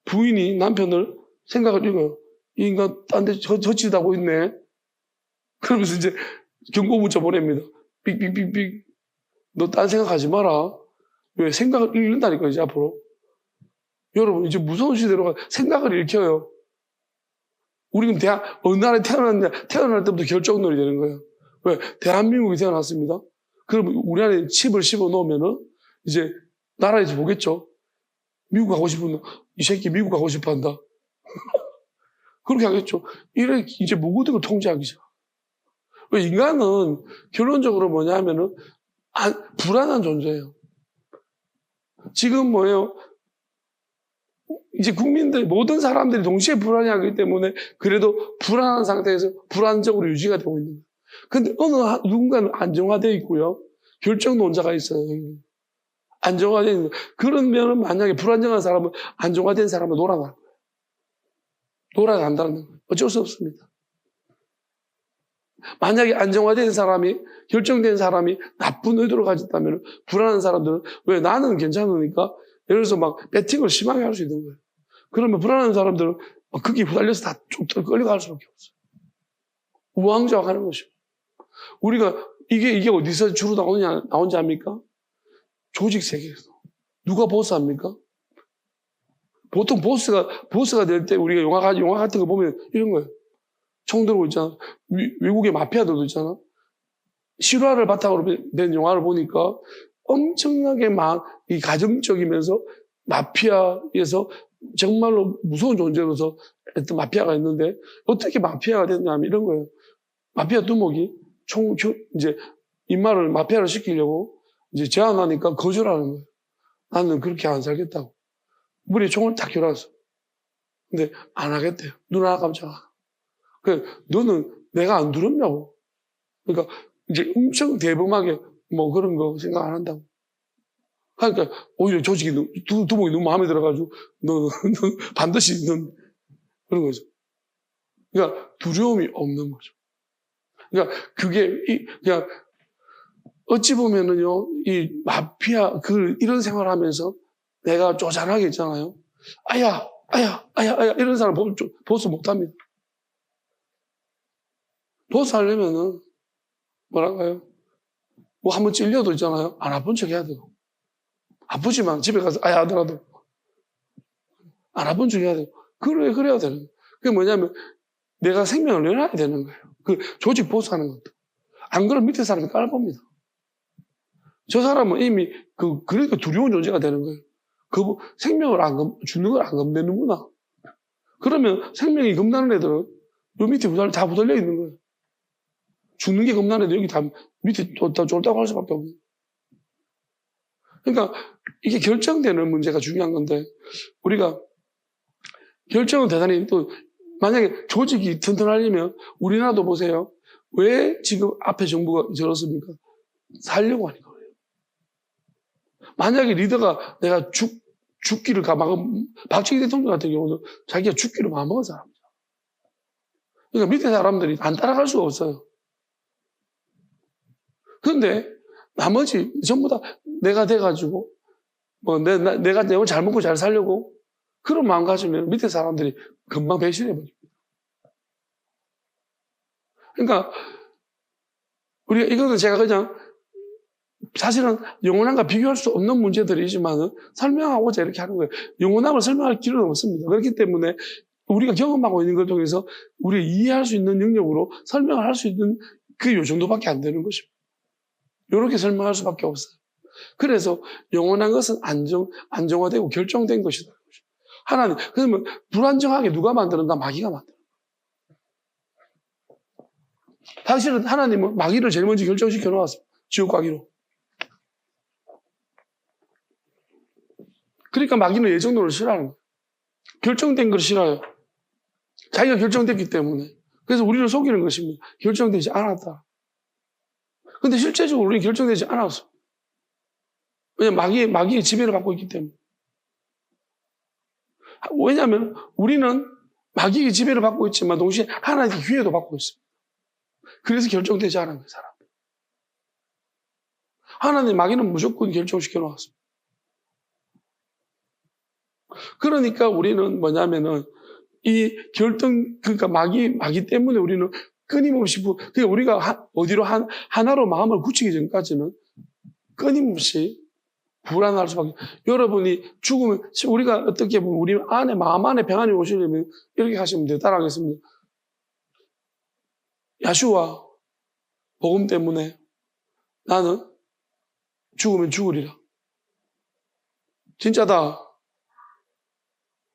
부인이 남편을 생각을 읽어요. 이 인간 딴 데 저치다고 있네. 그러면서 이제 경고 문자 보냅니다. 삑삑삑삑. 너 딴 생각하지 마라. 왜? 생각을 읽는다니까, 이제 앞으로. 여러분, 이제 무서운 시대로 가 생각을 읽혀요. 우리는 어느 나라에 태어났냐, 태어날 때부터 결정론이 되는 거예요. 왜? 대한민국이 태어났습니다. 그럼 우리 안에 칩을 씹어 놓으면은, 이제, 나라에서 보겠죠. 미국 가고 싶은, 이 새끼 미국 가고 싶어 한다. 그렇게 하겠죠. 이래, 이제 모든 걸 통제하기죠. 왜? 인간은 결론적으로 뭐냐 하면은, 불안한 존재예요. 지금 뭐예요? 이제 국민들, 모든 사람들이 동시에 불안해하기 때문에 그래도 불안한 상태에서 불안정으로 유지가 되고 있는 거예요. 근데 누군가는 안정화되어 있고요. 결정론자가 있어요. 안정화되어 있는 거예요. 그러면 만약에 불안정한 사람은 안정화된 사람은 놀아나는 거예요. 놀아난다는 거예요. 어쩔 수 없습니다. 만약에 안정화된 사람이, 결정된 사람이 나쁜 의도를 가졌다면 불안한 사람들은 왜 나는 괜찮으니까 예를 들어서 막 배팅을 심하게 할 수 있는 거예요. 그러면 불안한 사람들은 거기에 후달려서 다 쭉 끌려갈 수밖에 없어요. 우왕좌왕하는 것이고. 우리가 이게 어디서 주로 나오는지 압니까? 조직 세계에서. 누가 보스합니까? 보통 보스가 될 때 우리가 영화 같은 거 보면 이런 거예요. 총 들고 있잖아. 외국의 마피아들도 있잖아. 실화를 바탕으로 된 영화를 보니까 엄청나게 이 가정적이면서 마피아에서 정말로 무서운 존재로서 어떤 마피아가 있는데 어떻게 마피아가 됐냐면 이런 거예요. 마피아 두목이 이제 인마를 마피아를 시키려고 이제 제안하니까 거절하는 거예요. 나는 그렇게 안 살겠다고. 물에 총을 딱 겨놨어. 근데 안 하겠대요. 눈 하나 깜짝아. 너는 내가 안 두렵냐고. 그러니까 이제 엄청 대범하게 뭐 그런 거 생각 안 한다고. 그러니까 오히려 조직이 두목이 너무 마음에 들어가지고 너 반드시 그런 거죠. 그러니까 두려움이 없는 거죠. 그러니까 그냥 어찌 보면은요 이 마피아 이런 생활을 하면서 내가 쪼잔하게 있잖아요. 아야 이런 사람 보스 못합니다. 보스 하려면은 뭐랄까요? 뭐 한번 찔려도 있잖아요. 안 아픈 척 해야 되고. 아프지만 집에 가서 아야 하더라도 안 아픈 척 해야 되고. 그래야 되는 거예요. 그게 뭐냐면 내가 생명을 내놔야 되는 거예요. 그 조직 보스 하는 것도. 안 그러면 밑에 사람이 깔봅니다. 저 사람은 이미 그러니까 두려운 존재가 되는 거예요. 생명을 죽는 걸 안 겁내는구나. 그러면 생명이 겁나는 애들은 요 밑에 다 부달려 있는 거예요. 죽는 게 겁나는 애들 여기 다 밑에 다 쫄다고 할 수밖에 없는 거예요. 그러니까 이게 결정되는 문제가 중요한 건데 우리가 결정은 대단히 또 만약에 조직이 튼튼하려면 우리나라도 보세요. 왜 지금 앞에 정부가 저렇습니까? 살려고 하는 거예요. 만약에 리더가 내가 죽기를 박정희 대통령 같은 경우는 자기가 죽기를 마음먹은 사람이죠. 그러니까 밑에 사람들이 안 따라갈 수가 없어요. 그런데 나머지 전부 다 내가 돼가지고 뭐 내가 내가 잘 먹고 잘 살려고 그런 마음 가지면 밑에 사람들이 금방 배신해버립니다. 그러니까 우리가 이거는 제가 그냥 사실은 영원함과 비교할 수 없는 문제들이지만 설명하고자 이렇게 하는 거예요. 영원함을 설명할 필요는 없습니다. 그렇기 때문에 우리가 경험하고 있는 걸 통해서 우리가 이해할 수 있는 영역으로 설명을 할 수 있는 요 정도밖에 안 되는 것입니다. 이렇게 설명할 수밖에 없어요. 그래서 영원한 것은 안정화되고 결정된 것이다. 하나님, 그러면 불안정하게 누가 만드는가? 마귀가 만드는 거예요. 당신은 하나님은 마귀를 제일 먼저 결정시켜 놓았어요. 지옥 가기로. 그러니까 마귀는 예정론을 싫어하는 거예요. 결정된 걸 싫어요. 자기가 결정됐기 때문에. 그래서 우리를 속이는 것입니다. 결정되지 않았다. 근데 실제적으로 우리는 결정되지 않았어. 왜냐면 마귀의 지배를 받고 있기 때문에. 왜냐하면 우리는 마귀의 지배를 받고 있지만 동시에 하나님의 기회도 받고 있습니다. 그래서 결정되지 않은 거예요, 사람. 하나님 마귀는 무조건 결정시켜 놓았습니다. 그러니까 우리는 뭐냐면은 이 그러니까 마귀 때문에 우리는 끊임없이, 그러니까 우리가 어디로 하나로 마음을 굳히기 전까지는 끊임없이 불안할 수밖에. 여러분이 죽으면, 우리가 어떻게 보면 우리 안에, 마음 안에 평안이 오시려면 이렇게 하시면 돼요. 따라하겠습니다. 야슈와 복음 때문에 나는 죽으면 죽으리라. 진짜다.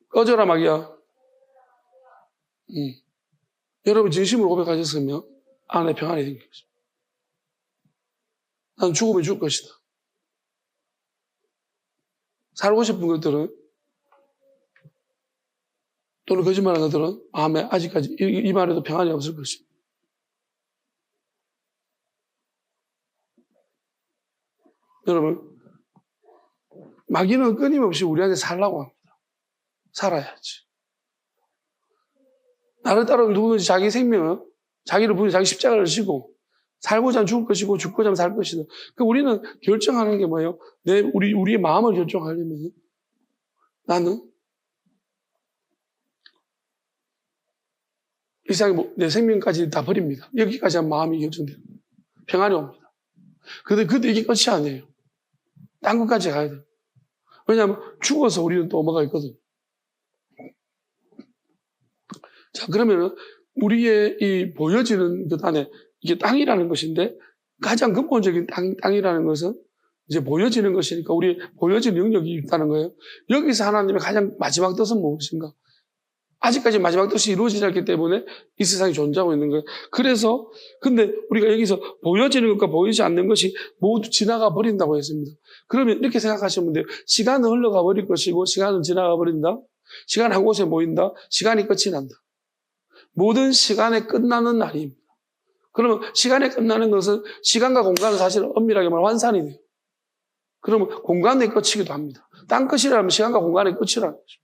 꺼져라, 마귀야. 여러분 진심으로 고백하셨으면 안에 평안이 생기겠습니다. 나는 죽으면 죽을 것이다. 살고 싶은 것들은, 또는 거짓말하는 것들은 마음에 아직까지 이 말에도 평안이 없을 것입니다. 여러분, 마귀는 끊임없이 우리한테 살라고 합니다. 살아야지. 나를 따르는 누구든지 자기 생명은 자기를 부인 자기 십자가를 지고 살고자 하면 죽을 것이고 죽고자 하면 살 것이다. 그러니까 우리는 결정하는 게 뭐예요? 우리의 마음을 결정하려면 나는 이 세상에 내 생명까지 다 버립니다. 여기까지 한 마음이 결정돼요. 평안이 옵니다. 근데 이게 끝이 아니에요. 딴 것까지 가야 돼요. 왜냐하면 죽어서 우리는 또 뭐가 있거든요. 자, 그러면은 우리의 이 보여지는 것 안에 이게 땅이라는 것인데 가장 근본적인 땅이라는 것은 이제 보여지는 것이니까 우리 보여지는 영역이 있다는 거예요. 여기서 하나님의 가장 마지막 뜻은 무엇인가? 아직까지 마지막 뜻이 이루어지지 않기 때문에 이 세상이 존재하고 있는 거예요. 그래서 근데 우리가 여기서 보여지는 것과 보이지 않는 것이 모두 지나가 버린다고 했습니다. 그러면 이렇게 생각하시면 돼요. 시간은 흘러가 버릴 것이고 시간은 지나가 버린다. 시간 한 곳에 모인다. 시간이 끝이 난다. 모든 시간에 끝나는 날입니다. 그러면 시간에 끝나는 것은 시간과 공간은 사실 엄밀하게 말하면 환산이 돼요. 그러면 공간의 끝이기도 합니다. 땅 끝이라면 시간과 공간의 끝이라는 거죠.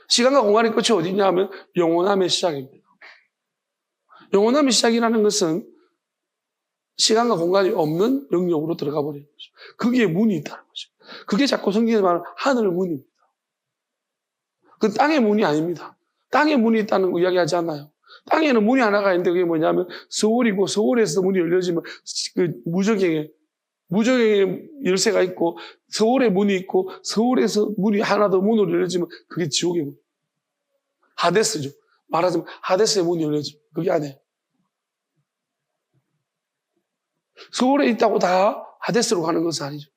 시간과 공간의 끝이 어디냐 하면 영원함의 시작입니다. 영원함의 시작이라는 것은 시간과 공간이 없는 영역으로 들어가 버리는 거죠. 거기에 문이 있다는 거죠. 그게 자꾸 성경에 말하는 하늘 문입니다. 그 땅의 문이 아닙니다. 땅에 문이 있다는 거 이야기하지 않아요. 땅에는 문이 하나가 있는데 그게 뭐냐면 서울이고 서울에서 문이 열려지면 그 무적행에 열쇠가 있고 서울에 문이 있고 서울에서 문이 하나 더 문으로 열려지면 그게 지옥의 문. 하데스죠. 말하자면 하데스의 문이 열려지면 그게 안에. 서울에 있다고 다 하데스로 가는 것은 아니죠.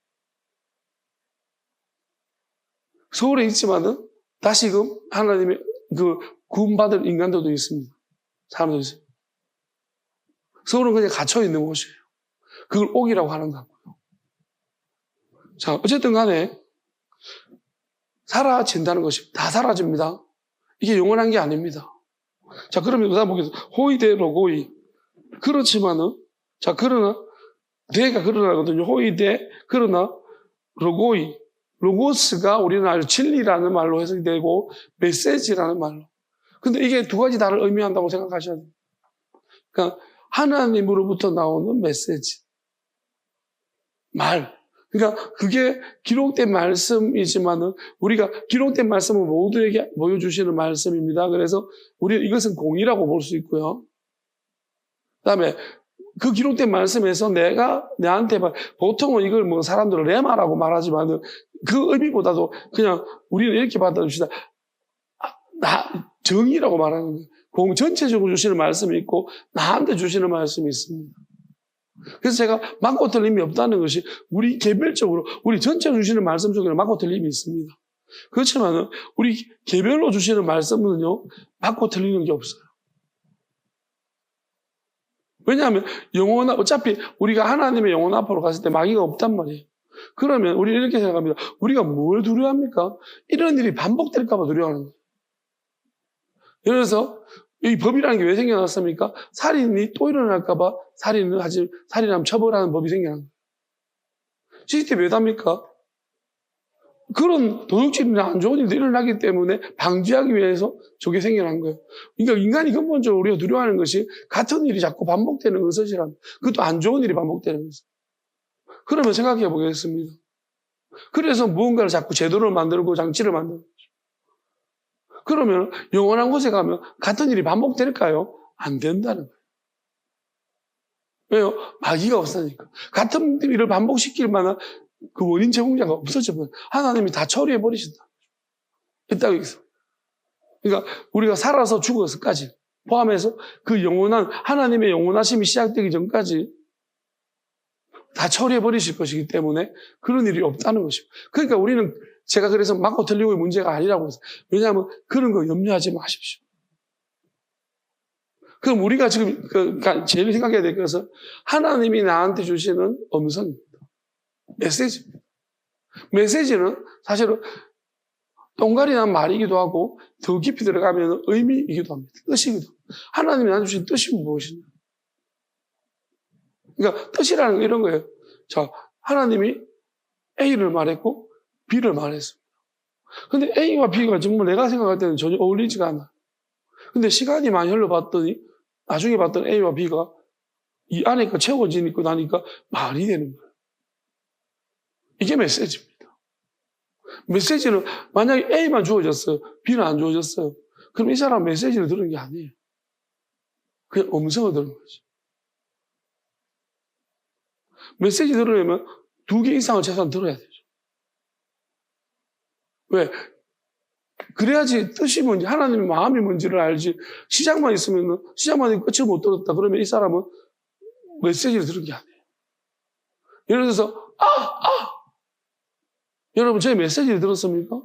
서울에 있지만은 다시금 하나님의 그 구원받을 인간들도 있습니다. 사람도 있어요. 서울은 그냥 갇혀 있는 곳이에요. 그걸 옥이라고 하는 거고요. 자, 어쨌든 간에 사라진다는 것이 다 사라집니다. 이게 영원한 게 아닙니다. 자, 그러면 그다음 보겠습니다. 호이데 로고이. 그렇지만은 자, 그러나 대가 그러나거든요. 호이데 그러나 로고이. 로고스가 우리는 알죠. 진리라는 말로 해석이 되고 메시지라는 말로. 근데 이게 두 가지 다를 의미한다고 생각하셔야 돼요. 그러니까 하나님으로부터 나오는 메시지. 말. 그러니까 그게 기록된 말씀이지만은 우리가 기록된 말씀을 모두에게 보여주시는 말씀입니다. 그래서 우리는 이것은 공의라고 볼 수 있고요. 그다음에 그 기록된 말씀에서 내가 내한테 보통은 이걸 뭐 사람들은 레마라고 말하지만은 그 의미보다도 그냥 우리는 이렇게 받아줍시다. 정의라고 말하는 거예요. 공 전체적으로 주시는 말씀이 있고 나한테 주시는 말씀이 있습니다. 그래서 제가 맞고 틀림이 없다는 것이 우리 개별적으로 우리 전체로 주시는 말씀 중에는 맞고 틀림이 있습니다. 그렇지만 우리 개별로 주시는 말씀은요 맞고 틀리는 게 없어요. 왜냐하면 어차피 우리가 하나님의 영혼 앞으로 갔을 때 마귀가 없단 말이에요. 그러면 우리는 이렇게 생각합니다. 우리가 뭘 두려워합니까? 이런 일이 반복될까 봐 두려워하는 거예요. 예를 들어서 이 법이라는 게 왜 생겨났습니까? 살인이 또 일어날까 봐 살인하면 처벌하는 법이 생겨난 거예요. CCTV 왜 답니까? 그런 도둑질이나 안 좋은 일도 일어나기 때문에 방지하기 위해서 저게 생겨난 거예요. 그러니까 인간이 근본적으로 우리가 두려워하는 것이 같은 일이 자꾸 반복되는 것이란, 그것도 안 좋은 일이 반복되는 것이죠. 그러면 생각해 보겠습니다. 그래서 무언가를 자꾸 제도를 만들고 장치를 만들고. 그러면 영원한 곳에 가면 같은 일이 반복될까요? 안 된다는 거예요. 왜요? 마귀가 없으니까. 같은 일을 반복시킬 만한 그 원인 제공자가 없어지면 하나님이 다 처리해 버리신다. 있다고 있어. 그러니까 우리가 살아서 죽어서까지 포함해서 그 영원한 하나님의 영원하심이 시작되기 전까지 다 처리해 버리실 것이기 때문에 그런 일이 없다는 것이고. 그러니까 우리는 제가 그래서 맞고 틀리고의 문제가 아니라고 해서. 왜냐하면 그런 거 염려하지 마십시오. 그럼 우리가 지금 제일 생각해야 될 것은 하나님이 나한테 주시는 음성입니다. 메시지입니다. 메시지는 사실은 똥갈이 난 말이기도 하고 더 깊이 들어가면 의미이기도 합니다. 뜻이기도 합니다. 하나님이 나한테 주신 뜻이 무엇이냐. 그러니까 뜻이라는 건 이런 거예요. 자, 하나님이 A를 말했고 B를 말했습니다. 근데 A와 B가 정말 내가 생각할 때는 전혀 어울리지가 않아요. 근데 시간이 많이 흘러봤더니 나중에 봤던 A와 B가 이 안에 채워지니까 나니까 말이 되는 거예요. 이게 메시지입니다. 메시지는 만약에 A만 주어졌어요. B는 안 주어졌어요. 그럼 이 사람은 메시지를 들은 게 아니에요. 그냥 음성을 들은 거지. 메시지 들으려면 2개 이상을 최소한 들어야 되죠. 왜? 그래야지 뜻이 뭔지, 하나님의 마음이 뭔지를 알지. 시작만 있으면, 시작만 끝을 못 들었다. 그러면 이 사람은 메시지를 들은 게 아니에요. 예를 들어서, 여러분, 제 메시지를 들었습니까?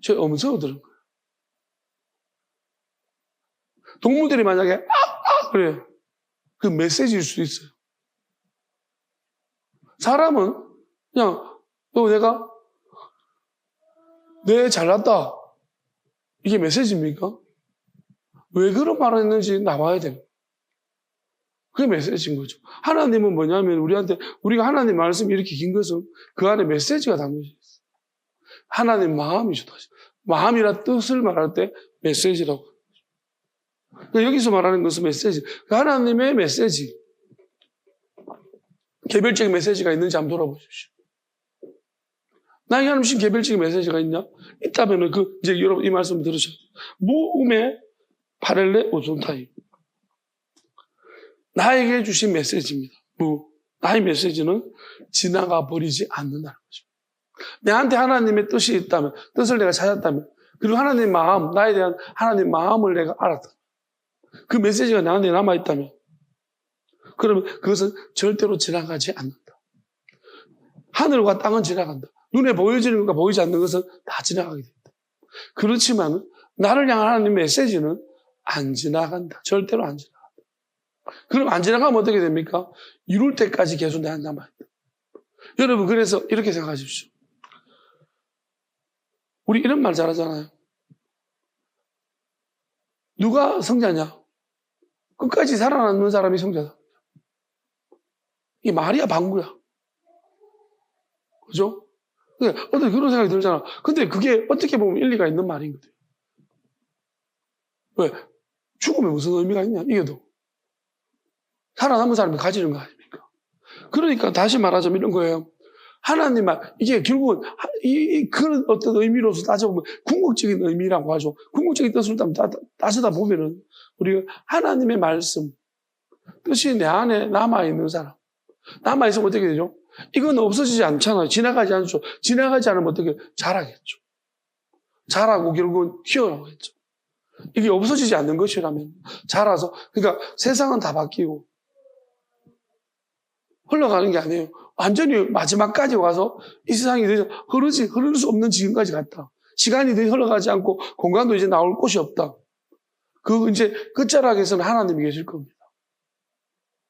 제 음성을 들은 거예요. 동물들이 만약에, 그래요. 그 메시지일 수도 있어요. 사람은 그냥, 내가, 네, 잘났다. 이게 메시지입니까? 왜 그런 말을 했는지 나와야 돼요. 그게 메시지인 거죠. 하나님은 뭐냐면 우리가 하나님 말씀이 이렇게 긴 것은 그 안에 메시지가 담겨져 있어요. 하나님 마음이죠. 마음이라 뜻을 말할 때 메시지라고. 그러니까 여기서 말하는 것은 메시지. 하나님의 메시지. 개별적인 메시지가 있는지 한번 돌아보십시오. 나에게 하나님 주신 개별적인 메시지가 있냐? 있다면 이제 여러분 이 말씀 들으셨죠. 무음의 파렐레 오존타임. 나에게 주신 메시지입니다. 나의 메시지는 지나가 버리지 않는다는 것입니다. 내한테 하나님의 뜻이 있다면, 뜻을 내가 찾았다면, 그리고 하나님의 마음, 나에 대한 하나님의 마음을 내가 알았다면, 그 메시지가 나한테 남아있다면, 그러면 그것은 절대로 지나가지 않는다. 하늘과 땅은 지나간다. 눈에 보여지는 것과 보이지 않는 것은 다 지나가게 된다. 그렇지만 나를 향한 하나님의 메시지는 안 지나간다. 절대로 안 지나간다. 그럼 안 지나가면 어떻게 됩니까? 이룰 때까지 계속 내한테 남아있다. 여러분, 그래서 이렇게 생각하십시오. 우리 이런 말 잘하잖아요. 누가 성자냐? 끝까지 살아남는 사람이 성자다. 이게 말이야, 방구야. 그죠? 어떻게 그런 생각이 들잖아. 근데 그게 어떻게 보면 일리가 있는 말인 거예요. 왜? 죽으면 무슨 의미가 있냐? 이게도. 살아남은 사람이 가지는 거 아닙니까? 그러니까 다시 말하자면 이런 거예요. 하나님 말, 이게 결국은 그런 어떤 의미로서 따져보면 궁극적인 의미라고 하죠. 궁극적인 뜻을 따지다 보면은 우리가 하나님의 말씀, 뜻이 내 안에 남아있는 사람. 남아있으면 어떻게 되죠? 이건 없어지지 않잖아요. 지나가지 않죠. 지나가지 않으면 어떻게 자라겠죠. 자라고 결국은 튀어나오겠죠. 이게 없어지지 않는 것이라면 자라서, 그러니까 세상은 다 바뀌고 흘러가는 게 아니에요. 완전히 마지막까지 와서 이 세상이 흐를 수 없는 지금까지 갔다. 시간이 더 흘러가지 않고 공간도 이제 나올 곳이 없다. 이제 끝자락에서는 하나님이 계실 겁니다.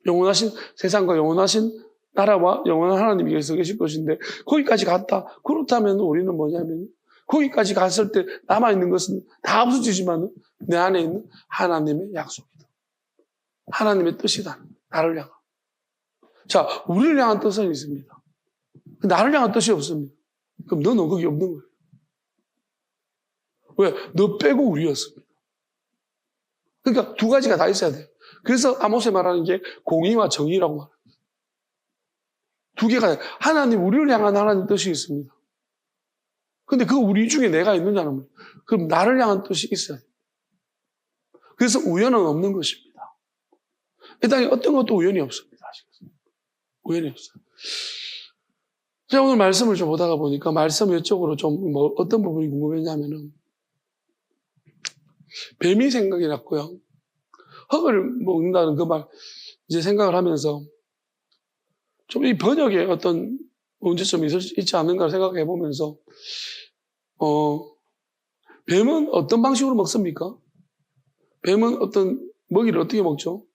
영원하신 세상과 영원하신 나라와 영원한 하나님이 계실 것인데 거기까지 갔다. 그렇다면 우리는 뭐냐면 거기까지 갔을 때 남아있는 것은 다 없어지지만 내 안에 있는 하나님의 약속이다. 하나님의 뜻이다. 나를 향한. 자, 우리를 향한 뜻은 있습니다. 나를 향한 뜻이 없습니다. 그럼 너는 거기 없는 거예요. 왜? 너 빼고 우리였습니다. 그러니까 두 가지가 다 있어야 돼요. 그래서 아모스에 말하는 게 공의와 정의라고 말합니다. 두 개가, 하나님, 우리를 향한 하나님 뜻이 있습니다. 근데 그 우리 중에 내가 있느냐는 거예요. 그럼 나를 향한 뜻이 있어야 돼요. 그래서 우연은 없는 것입니다. 이 땅에 어떤 것도 우연이 없습니다. 아시겠습니까? 우연이 없어요. 제가 오늘 말씀을 좀 보다가 보니까 말씀 이쪽으로 좀 어떤 부분이 궁금했냐면은 뱀이 생각이 났고요. 흙을 먹는다는 그 말 이제 생각을 하면서 좀 이 번역에 어떤 문제점이 있지 않는가 생각해 보면서 뱀은 어떤 방식으로 먹습니까? 뱀은 어떤 먹이를 어떻게 먹죠?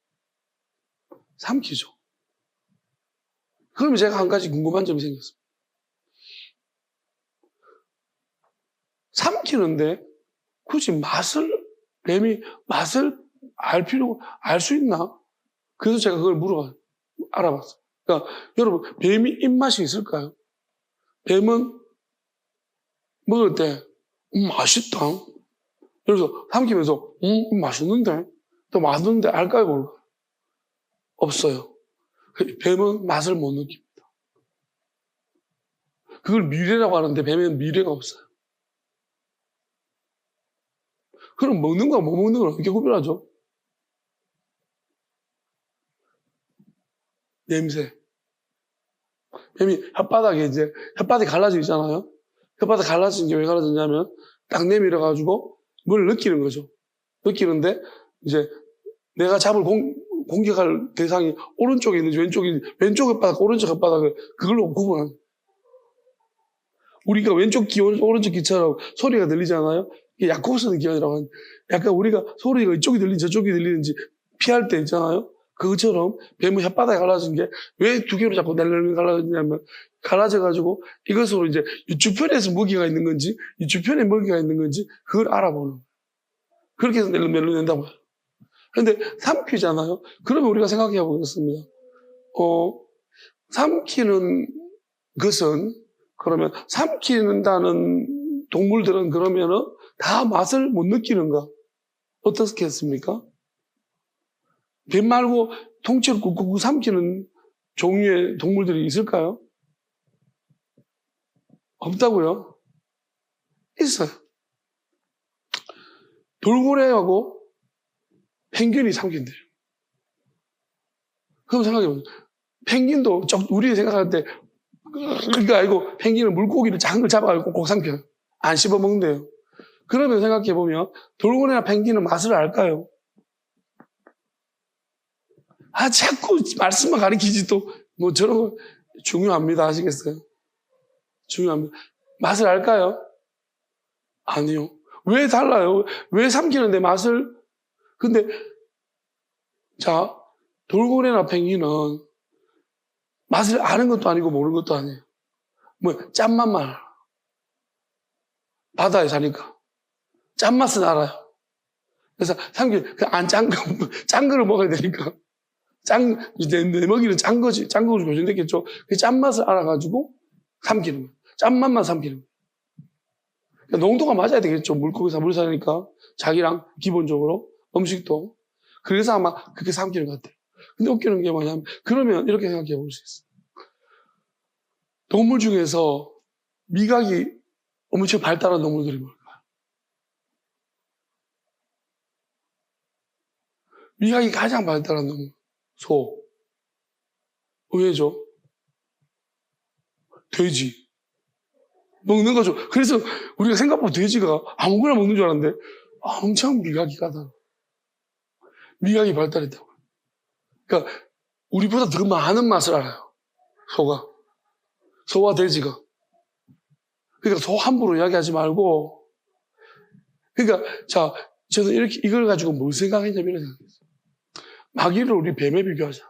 삼키죠. 그러면 제가 한 가지 궁금한 점이 생겼습니다. 삼키는데 굳이 뱀이 맛을 알 수 있나? 그래서 제가 그걸 알아봤어요. 그러니까 여러분, 뱀이 입맛이 있을까요? 뱀은 먹을 때, 맛있다. 그래서 삼키면서, 맛있는데? 또 맛있는데 알까요, 모를까요? 없어요. 뱀은 맛을 못 느낍니다. 그걸 미래라고 하는데 뱀에는 미래가 없어요. 그럼 먹는 거와 못 먹는 걸 어떻게 구별하죠? 냄새. 뱀이 혓바닥이 갈라져 있잖아요. 혓바닥 갈라진 게 왜 갈라졌냐면, 딱 내밀어가지고 뭘 느끼는 거죠. 느끼는데, 이제 내가 잡을 공격할 대상이 오른쪽에 있는지 왼쪽 혓바닥, 오른쪽 혓바닥을 그걸로 구분하는. 우리가 왼쪽 귀, 오른쪽 귀처럼 소리가 들리잖아요. 이게 야코브스는 기관이라고 하는, 약간 우리가 소리가 이쪽이 들리는지 저쪽이 들리는지 피할 때 있잖아요. 그것처럼 뱀의 혓바닥이 갈라진 게 왜 두 개로 자꾸 날려면 갈라지냐면, 갈라져가지고 이것으로 이제 이 주변에서 먹이가 있는 건지, 이 주변에 먹이가 있는 건지, 그걸 알아보는 거예요. 그렇게 해서 낼려낸다고 해요. 그런데 삼키잖아요. 그러면 우리가 생각해 보겠습니다. 삼키는 것은, 그러면 삼키는다는 동물들은 그러면은 다 맛을 못 느끼는가? 어떻게 했습니까? 뱀 말고 통째로 꾹꾹 삼키는 종류의 동물들이 있을까요? 없다고요? 있어요. 돌고래하고 펭귄이 삼킨대요. 그럼 생각해보세요. 펭귄도 우리 생각할 때 그러니까 알고 펭귄은 물고기를 작은 걸 잡아가지고 꼭 삼켜요. 안 씹어먹는데요. 그러면 생각해보면 돌고래나 펭귄은 맛을 알까요? 자꾸 말씀만 가리키지 또 뭐 저런 거 중요합니다. 아시겠어요? 중요합니다. 맛을 알까요? 아니요. 왜 달라요? 왜 삼키는데 맛을? 근데 자, 돌고래나 펭귄은 맛을 아는 것도 아니고 모르는 것도 아니에요. 뭐 짠맛만 알아. 바다에 사니까 짠맛은 알아요. 그래서 안 짠 거를 먹어야 되니까 내 먹이는 짠 거지. 짠 거로 교정됐겠죠. 그 짠맛을 알아가지고 삼키는 거예요. 짠맛만 삼키는 거예요. 그러니까 농도가 맞아야 되겠죠. 물 사니까 자기랑 기본적으로 음식도. 그래서 아마 그렇게 삼키는 것 같아요. 근데 웃기는 게 뭐냐면, 그러면 이렇게 생각해 볼 수 있어요. 동물 중에서 미각이 엄청 발달한 동물들이 뭘까요? 미각이 가장 발달한 동물. 소. 왜죠? 돼지. 먹는 거죠. 그래서 우리가 생각보다 돼지가 아무거나 먹는 줄 알았는데, 엄청 미각이 가다. 미각이 발달했다고. 그러니까 우리보다 더 많은 맛을 알아요. 소와 돼지가. 그러니까 소 함부로 이야기하지 말고. 그러니까 자, 저는 이걸 가지고 뭘 생각했냐면 이런 생각했어요. 마귀를 우리 뱀에 비교하잖아요.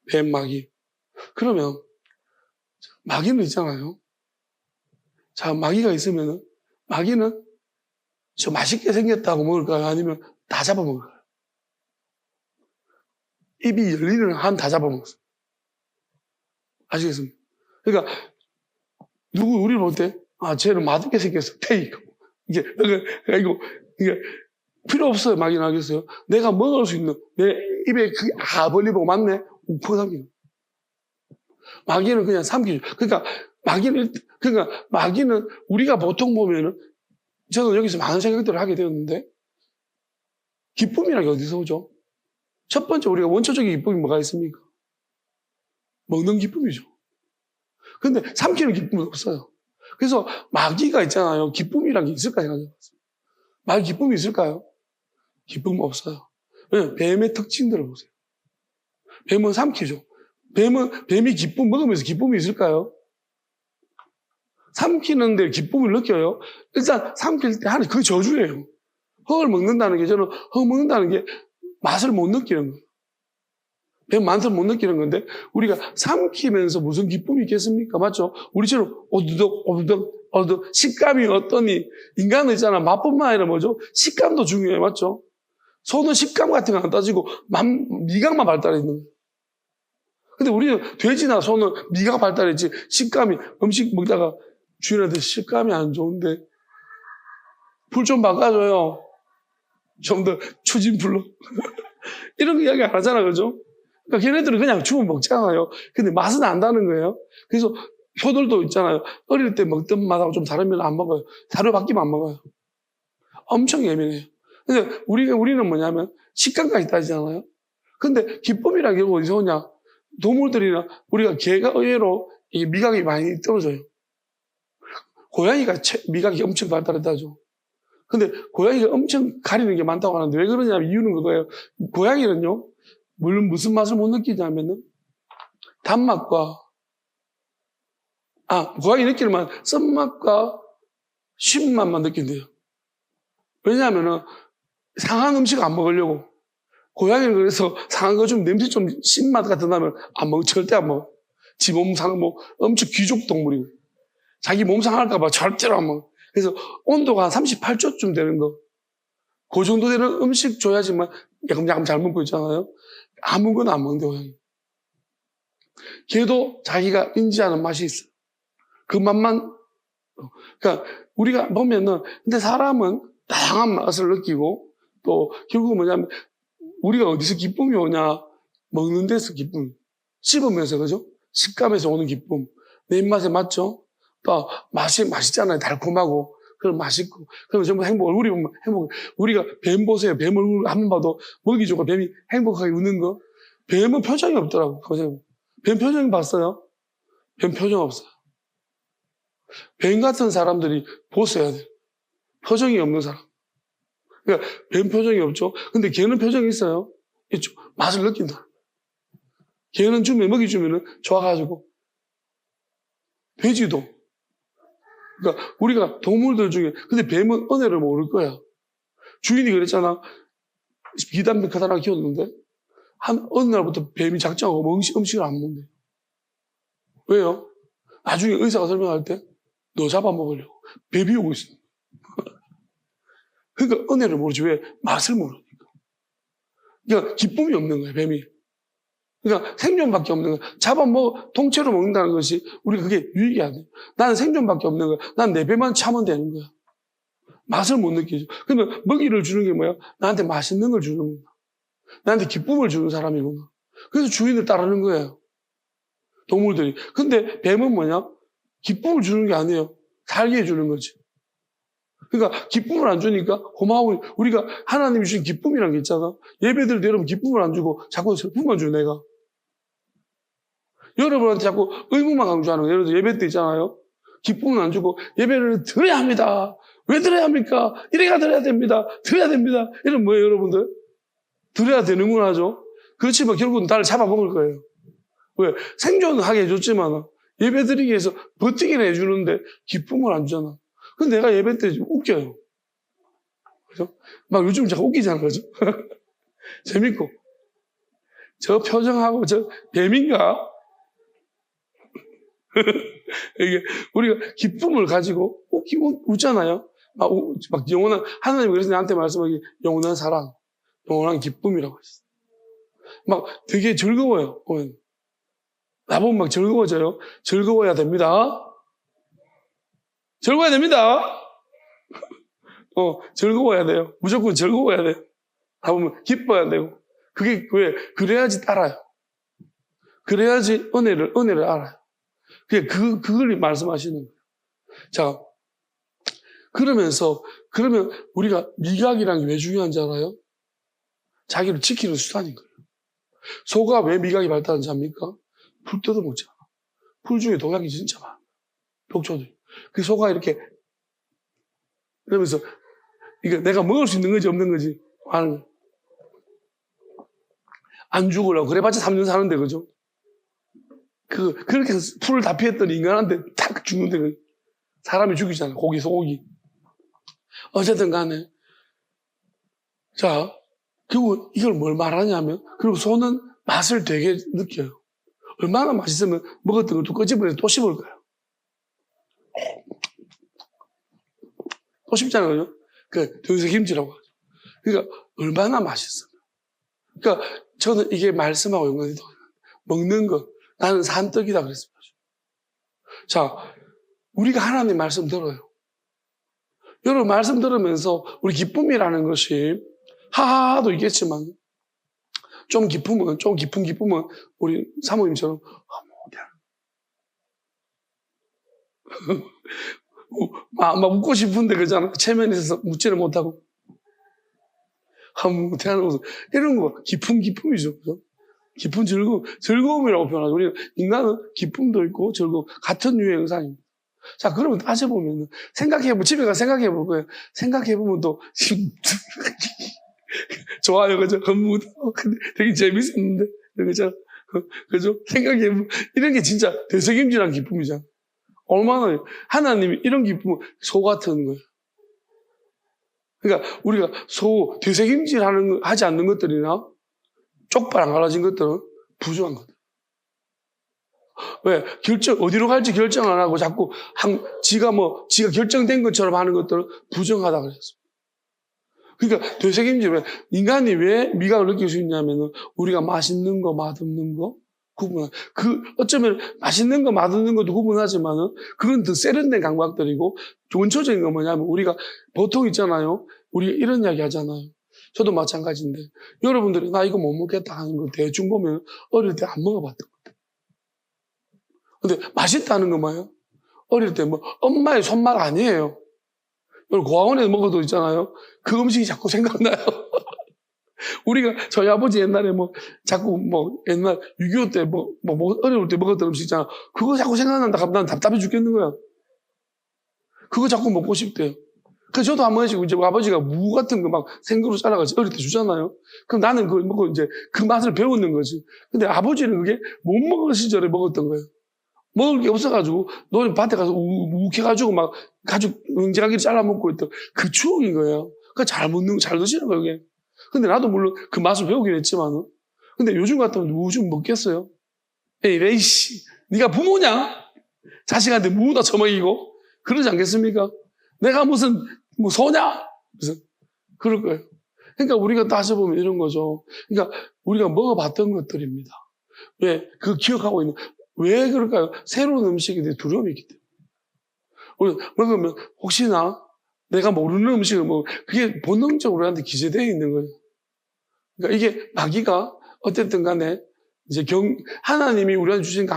뱀 마귀. 그러면 마귀는 있잖아요. 자, 마귀가 있으면은 마귀는 저 맛있게 생겼다고 먹을까요? 아니면 다 잡아먹을까요? 입이 열리는 한 다 잡아먹었어요. 아시겠습니까? 그러니까 누구 우리를 볼 때, 아, 쟤는 맛있게 생겼어. 테이크. 이게 필요 없어요. 막연하겠어요. 내가 먹을 수 있는, 내 입에 벌리 보고 맞네? 욱퍽 삼키는. 마귀는 그냥 삼키죠. 그러니까 마귀는 우리가 보통 보면은, 저는 여기서 많은 생각들을 하게 되었는데, 기쁨이라는 게 어디서 오죠? 첫 번째 우리가 원초적인 기쁨이 뭐가 있습니까? 먹는 기쁨이죠. 근데 삼키는 기쁨은 없어요. 그래서 마귀가 있잖아요. 기쁨이란 게 있을까 생각해봤어요. 마귀 기쁨이 있을까요? 기쁨 없어요. 왜? 뱀의 특징들을 보세요. 뱀은 삼키죠. 뱀이 기쁨 먹으면서 기쁨이 있을까요? 삼키는데 기쁨을 느껴요. 일단 삼킬 때 하는 그 저주예요. 흙을 먹는다는 게 저는 흙 먹는다는 게 맛을 못 느끼는 거예요. 뱀 맛을 못 느끼는 건데 우리가 삼키면서 무슨 기쁨이 있겠습니까? 맞죠? 우리처럼 오두덕 식감이 어떠니 인간은 있잖아. 맛뿐만 아니라 뭐죠? 식감도 중요해요. 맞죠? 소는 식감 같은 거 안 따지고 미각만 발달해 있는 거예요. 근데 우리는 돼지나 소는 미각 발달했지 식감이 음식 먹다가 주인한테 식감이 안 좋은데 불 좀 바꿔줘요. 좀 더 추진 불로. 이런 거 이야기 안 하잖아. 그죠? 그러니까 걔네들은 그냥 주면 먹잖아요. 근데 맛은 안다는 거예요. 그래서 소들도 있잖아요. 어릴 때 먹던 맛하고 좀 다르면 안 먹어요. 사료 바뀌면 안 먹어요. 엄청 예민해요. 근데 우리는 뭐냐면 식감까지 따지잖아요. 근데 기쁨이라는 게 어디서 오냐? 동물들이나 우리가 개가 의외로 이 미각이 많이 떨어져요. 고양이가 미각이 엄청 발달했다죠. 근데 고양이가 엄청 가리는 게 많다고 하는데 왜 그러냐면 이유는 그거예요. 고양이는요, 물론 무슨 맛을 못 느끼냐면은 단맛과 고양이 느끼는 맛, 쓴맛과 신맛만 느낀대요. 왜냐하면은 상한 음식 안 먹으려고. 고양이는 그래서 상한 거 좀 냄새 좀 신맛 같은 나면 안 먹어. 절대 안 먹어. 지 몸 상한 뭐 엄청 귀족 동물이고. 자기 몸 상할까봐 절대로 안 먹어. 그래서 온도가 한 38도쯤 되는 거. 그 정도 되는 음식 줘야지만 약간 잘 먹고 있잖아요. 아무거나 안 먹는데, 고양이. 걔도 자기가 인지하는 맛이 있어. 그 맛만. 그러니까 우리가 보면은, 근데 사람은 다양한 맛을 느끼고 또 결국은 뭐냐면 우리가 어디서 기쁨이 오냐? 먹는 데서 기쁨. 씹으면서, 그죠? 식감에서 오는 기쁨. 내 입맛에 맞죠? 또 맛이 맛있잖아요. 달콤하고. 그럼 맛있고. 그럼 전부 행복을. 우리 보면 행복. 우리가 뱀 보세요. 뱀 얼굴 한 번 봐도 먹이 주고 뱀이 행복하게 웃는 거. 뱀은 표정이 없더라고. 뱀 표정 봤어요? 뱀 표정 없어요. 뱀 같은 사람들이 보셔야 돼요. 표정이 없는 사람. 그러니까 뱀 표정이 없죠. 근데 걔는 표정이 있어요. 있죠. 맛을 느낀다. 걔는 먹이 주면은 좋아가지고. 돼지도. 그러니까 우리가 동물들 중에, 근데 뱀은 은혜를 모를 거야. 주인이 그랬잖아. 비단뱀 하나 키웠는데 어느 날부터 뱀이 작정하고 음식을 안 먹는데. 왜요? 나중에 의사가 설명할 때 너 잡아먹으려고 뱀이 오고 있어. 그러니까 은혜를 모르지. 왜? 맛을 모르니까. 그러니까 기쁨이 없는 거예요, 뱀이. 그러니까 생존밖에 없는 거예요. 통째로 먹는다는 것이 우리가 그게 유익이 안 돼요. 나는 생존밖에 없는 거야. 난 내 배만 차면 되는 거야. 맛을 못 느끼죠. 그러면 먹이를 주는 게 뭐야? 나한테 맛있는 걸 주는 거야. 나한테 기쁨을 주는 사람이구나. 그래서 주인을 따르는 거예요. 동물들이. 근데 뱀은 뭐냐? 기쁨을 주는 게 아니에요. 살게 해주는 거지. 그러니까 기쁨을 안 주니까 고마워. 우리가 하나님이 주신 기쁨이라는 게 있잖아. 예배들 때 여러분 기쁨을 안 주고 자꾸 슬픔만 줘, 내가. 여러분한테 자꾸 의무만 강조하는 거예요. 예를 들어 예배 때 있잖아요. 기쁨은 안 주고 예배를 드려야 합니다. 왜 드려야 합니까? 이래가 드려야 됩니다. 드려야 됩니다. 이런 뭐예요, 여러분들? 드려야 되는구나 하죠. 그렇지만 결국은 나를 잡아먹을 거예요. 왜? 생존하게 해줬지만 예배 드리기 위해서 버티기는 해주는데 기쁨을 안 주잖아. 근데 내가 예배 때 좀 웃겨요. 그죠? 막 요즘 자꾸 웃기잖아. 그죠? 재밌고. 저 표정하고 저 뱀인가? 이게 우리가 기쁨을 가지고 웃잖아요. 막 영원한, 하나님이 그래서 나한테 말씀하기 영원한 사랑, 영원한 기쁨이라고 하셨어요. 막 되게 즐거워요. 나보면 막 즐거워져요. 즐거워야 됩니다. 즐거워야 됩니다. 즐거워야 돼요. 무조건 즐거워야 돼요. 다 보면 기뻐야 되고. 그게 왜? 그래야지 따라요. 그래야지 은혜를 알아요. 그걸 말씀하시는 거예요. 자, 그러면 우리가 미각이란 게 왜 중요한지 알아요? 자기를 지키는 수단인 거예요. 소가 왜 미각이 발달하는지 압니까? 풀 뜯어먹잖아. 풀 중에 독약이 진짜 많아. 독초들. 그 소가 이렇게, 그러면서, 이게 내가 먹을 수 있는 거지, 없는 거지? 하는 거예요. 안 죽으려고. 그래봤자 3년 사는데, 그죠? 그렇게 풀을 다 피했더니 인간한테 탁 죽는데, 사람이 죽이잖아. 소고기. 어쨌든 간에. 자, 그리고 이걸 뭘 말하냐면, 그리고 소는 맛을 되게 느껴요. 얼마나 맛있으면 먹었던 걸 또 끄집어내서 또 씹을 거예요. 또 씹잖아요. 돼지김치라고 하죠. 그러니까 얼마나 맛있어요. 그러니까 저는 이게 말씀하고 연관이 더 먹는 것. 나는 산떡이다 그랬습니다. 자, 우리가 하나님 말씀 들어요. 여러분 말씀 들으면서 우리 기쁨이라는 것이 하하도 있겠지만 좀 깊은 기쁨은 우리 사모님처럼 막 웃고 싶은데 그러잖아. 체면에 있어서 웃지를 못하고 대하는 것은 이런 거 깊은 기쁨이죠. 그죠? 깊은 즐거움이라고 표현하죠. 우리는 인간은 기쁨도 있고 즐거움 같은 유의 형상입니다. 자, 그러면 따져보면 집에 가서 생각해볼 거예요. 생각해보면 또 좋아요, 그죠? 근데 되게 재밌었는데, 그죠? 그죠? 생각해보면 이런 게 진짜 되새김질한 기쁨이잖아. 얼마나 하나님이 이런 기쁨은 소 같은 거예요. 그러니까 우리가 하지 않는 것들이나 쪽발 안 갈라진 것들은 부정한 것들. 왜? 어디로 갈지 결정 안 하고 자꾸 지가 결정된 것처럼 하는 것들은 부정하다 그랬어. 그러니까 되새김질, 인간이 왜 미각을 느낄 수 있냐면은 우리가 맛있는 거, 맛없는 거 어쩌면 맛있는 거, 맛없는 것도 구분하지만은 그건 더 세련된 감각들이고 원초적인 건 뭐냐면 우리가 보통 있잖아요. 우리가 이런 이야기 하잖아요. 저도 마찬가지인데 여러분들이 나 이거 못 먹겠다 하는 거 대충 보면 어릴 때 안 먹어봤던 것. 근데 맛있다는 건 뭐예요? 어릴 때 엄마의 손맛 아니에요. 고아원에서 먹어도 있잖아요. 그 음식이 자꾸 생각나요. 우리가 저희 아버지 옛날에 자꾸 옛날 6.25 때 어려울 때 먹었던 음식 있잖아. 그거 자꾸 생각난다 하면 난 답답해 죽겠는 거야. 그거 자꾸 먹고 싶대요. 그래서 저도 한 번씩 이제 아버지가 무 같은 거 막 생그로 잘라가지고 어릴 때 주잖아요. 그럼 나는 그걸 먹고 이제 그 맛을 배우는 거지. 근데 아버지는 그게 못 먹을 시절에 먹었던 거예요. 먹을 게 없어가지고 너는 밭에 가서 욱해가지고 막 가죽 응지가기를 잘라 먹고 있던 그 추억인 거예요. 그러니까 잘 드시는 거예요, 그게. 근데 나도 물론 그 맛을 배우긴 했지만은. 근데 요즘 같으면 무 좀 먹겠어요? 에이, 레이씨, 네가 부모냐? 자식한테 무나 처먹이고 그러지 않겠습니까? 내가 무슨 소냐? 무슨 그럴 거예요. 그러니까 우리가 따져보면 이런 거죠. 그러니까 우리가 먹어봤던 것들입니다. 왜? 그 기억하고 있는. 왜 그럴까요? 새로운 음식에 대해 두려움이 있기 때문에. 우리 먹으면 혹시나 내가 모르는 음식을 그게 본능적으로 우리한테 기재되어 있는 거예요. 그러니까 이게 마귀가 어쨌든 간에 이제 하나님이 우리한테 주신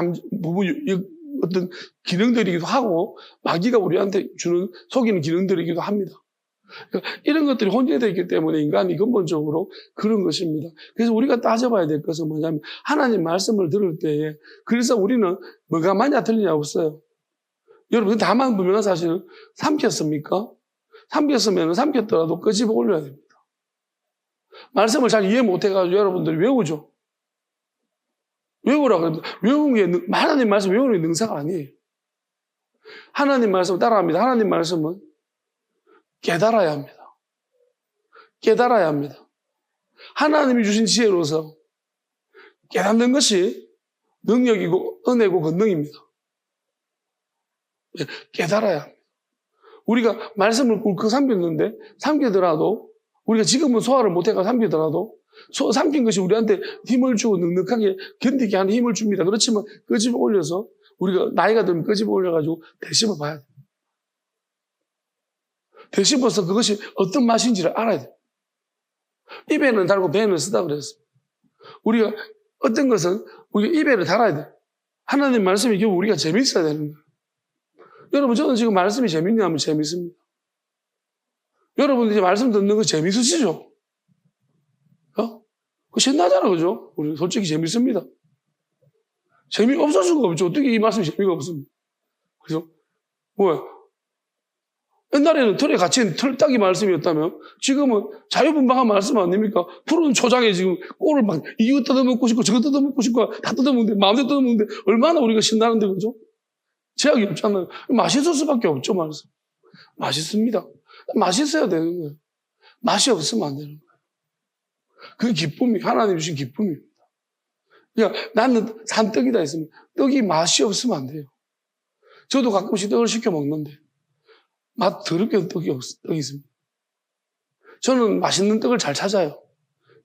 어떤 기능들이기도 하고 마귀가 우리한테 주는 속이는 기능들이기도 합니다. 그러니까 이런 것들이 혼재되어 있기 때문에 인간이 근본적으로 그런 것입니다. 그래서 우리가 따져봐야 될 것은 뭐냐면 하나님 말씀을 들을 때에 그래서 우리는 뭐가 맞냐 틀리냐 없어요. 여러분 다만 분명한 사실은 삼켰습니까? 삼켰더라도 끄집어 올려야 됩니다. 말씀을 잘 이해 못해가지고 여러분들이 외우죠. 외우라 그럽니다. 외우는 게 하나님 말씀 외우는 게 능사가 아니에요. 하나님 말씀 따라합니다. 하나님 말씀은 깨달아야 합니다. 깨달아야 합니다. 하나님이 주신 지혜로서 깨닫는 것이 능력이고 은혜고 권능입니다. 깨달아야 합니다. 우리가 말씀을 꿀꺽 삼키더라도 우리가 지금은 소화를 못해가 삼키더라도 삼킨 것이 우리한테 힘을 주고 넉넉하게 견디게 하는 힘을 줍니다. 그렇지만 끄집어 올려서 우리가 나이가 들면 끄집어 올려가지고 되씹어 봐야 돼요. 되씹어서 그것이 어떤 맛인지를 알아야 돼. 입에는 달고 배에는 쓰다 그랬어. 우리가 어떤 것은 우리가 입에를 달아야 돼. 하나님 말씀이 결국 우리가 재밌어야 되는 거예요. 여러분, 저는 지금 말씀이 재밌냐면 재밌습니다. 여러분 이제 말씀 듣는 거 재밌으시죠? 그 신나잖아, 그죠? 우리 솔직히 재밌습니다. 재미없을 수가 없죠. 어떻게 이 말씀이 재미가 없습니까? 그죠? 뭐야? 옛날에는 틀에 갇힌 틀딱이 말씀이었다면 지금은 자유분방한 말씀 아닙니까? 푸른 초장에 지금 꼴을 막 이거 뜯어먹고 싶고 저거 뜯어먹고 싶고 다 뜯어먹는데 마음대로 뜯어먹는데 얼마나 우리가 신나는데, 그죠? 제약이 없잖아요. 맛있을 수밖에 없죠, 말씀. 맛있습니다. 맛있어야 되는 거예요. 맛이 없으면 안 되는 거예요. 그 기쁨이 하나님 주신 기쁨입니다. 그러니까 나는 산떡이다 했으면 떡이 맛이 없으면 안 돼요. 저도 가끔씩 떡을 시켜 먹는데 맛 더럽게 떡이 있습니다. 저는 맛있는 떡을 잘 찾아요.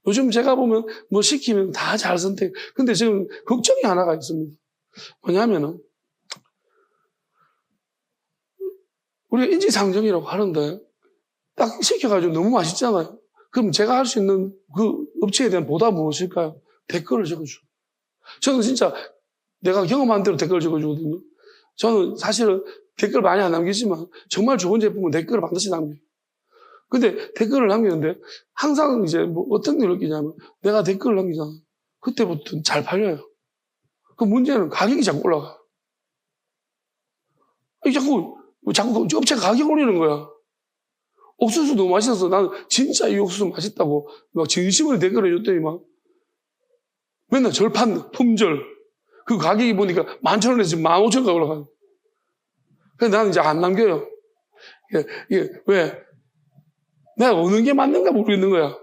요즘 제가 보면 뭐 시키면 다 잘 선택. 근데 지금 걱정이 하나가 있습니다. 뭐냐면은 우리가 인지상정이라고 하는데 딱 시켜가지고 너무 맛있잖아요. 그럼 제가 할 수 있는 그 업체에 대한 보답은 무엇일까요? 댓글을 적어줘. 저는 진짜 내가 경험한 대로 댓글을 적어주거든요. 저는 사실은 댓글 많이 안 남기지만 정말 좋은 제품은 댓글을 반드시 남겨요. 근데 댓글을 남기는데 항상 이제 뭐 어떤 일을 느끼냐면 내가 댓글을 남기잖아. 그때부터 잘 팔려요. 그 문제는 가격이 자꾸 올라가요. 자꾸 업체가 가격 올리는 거야. 옥수수 너무 맛있어서 나는 진짜 이 옥수수 맛있다고 막 진심으로 댓글을 해줬더니 막 맨날 절판, 품절. 그 가격이 보니까 11,000원에서 지금 15,000원까지 올라가요. 그래서 나는 이제 안 남겨요. 이게 왜? 내가 어느 게 맞는가 모르겠는 거야.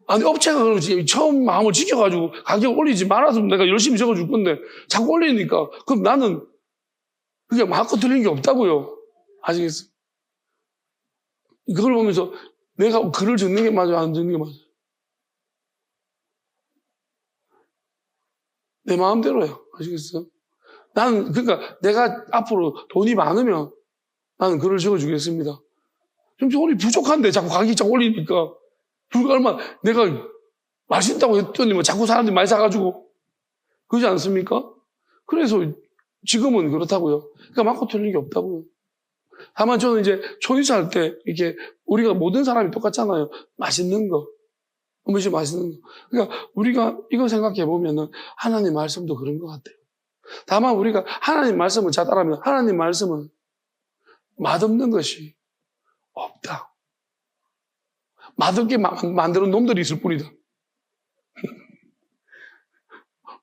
아니, 업체가 그러지. 처음 마음을 지켜가지고 가격 올리지 말아서 내가 열심히 적어줄 건데 자꾸 올리니까 그럼 나는 그게 마음껏 들리는 게 없다고요. 아시겠어요? 그걸 보면서 내가 글을 적는 게 맞아요? 안 적는 게 맞아요? 내 마음대로예요. 아시겠어요? 나는, 그러니까 내가 앞으로 돈이 많으면 나는 글을 적어주겠습니다. 좀 돈이 부족한데 자꾸 가격이 자꾸 올리니까 불과 얼마 내가 맛있다고 했더니 뭐 자꾸 사람들이 많이 사가지고 그러지 않습니까? 그래서 지금은 그렇다고요. 그러니까 맞고 틀린 게 없다고요. 다만 저는 이제 초이사 할 때 이게 우리가 모든 사람이 똑같잖아요. 맛있는 거. 음식 맛있는 거. 그러니까 우리가 이거 생각해 보면은 하나님 말씀도 그런 것 같아요. 다만 우리가 하나님 말씀을 잘 따르면 하나님 말씀은 맛없는 것이 없다. 맛없게 만드는 놈들이 있을 뿐이다.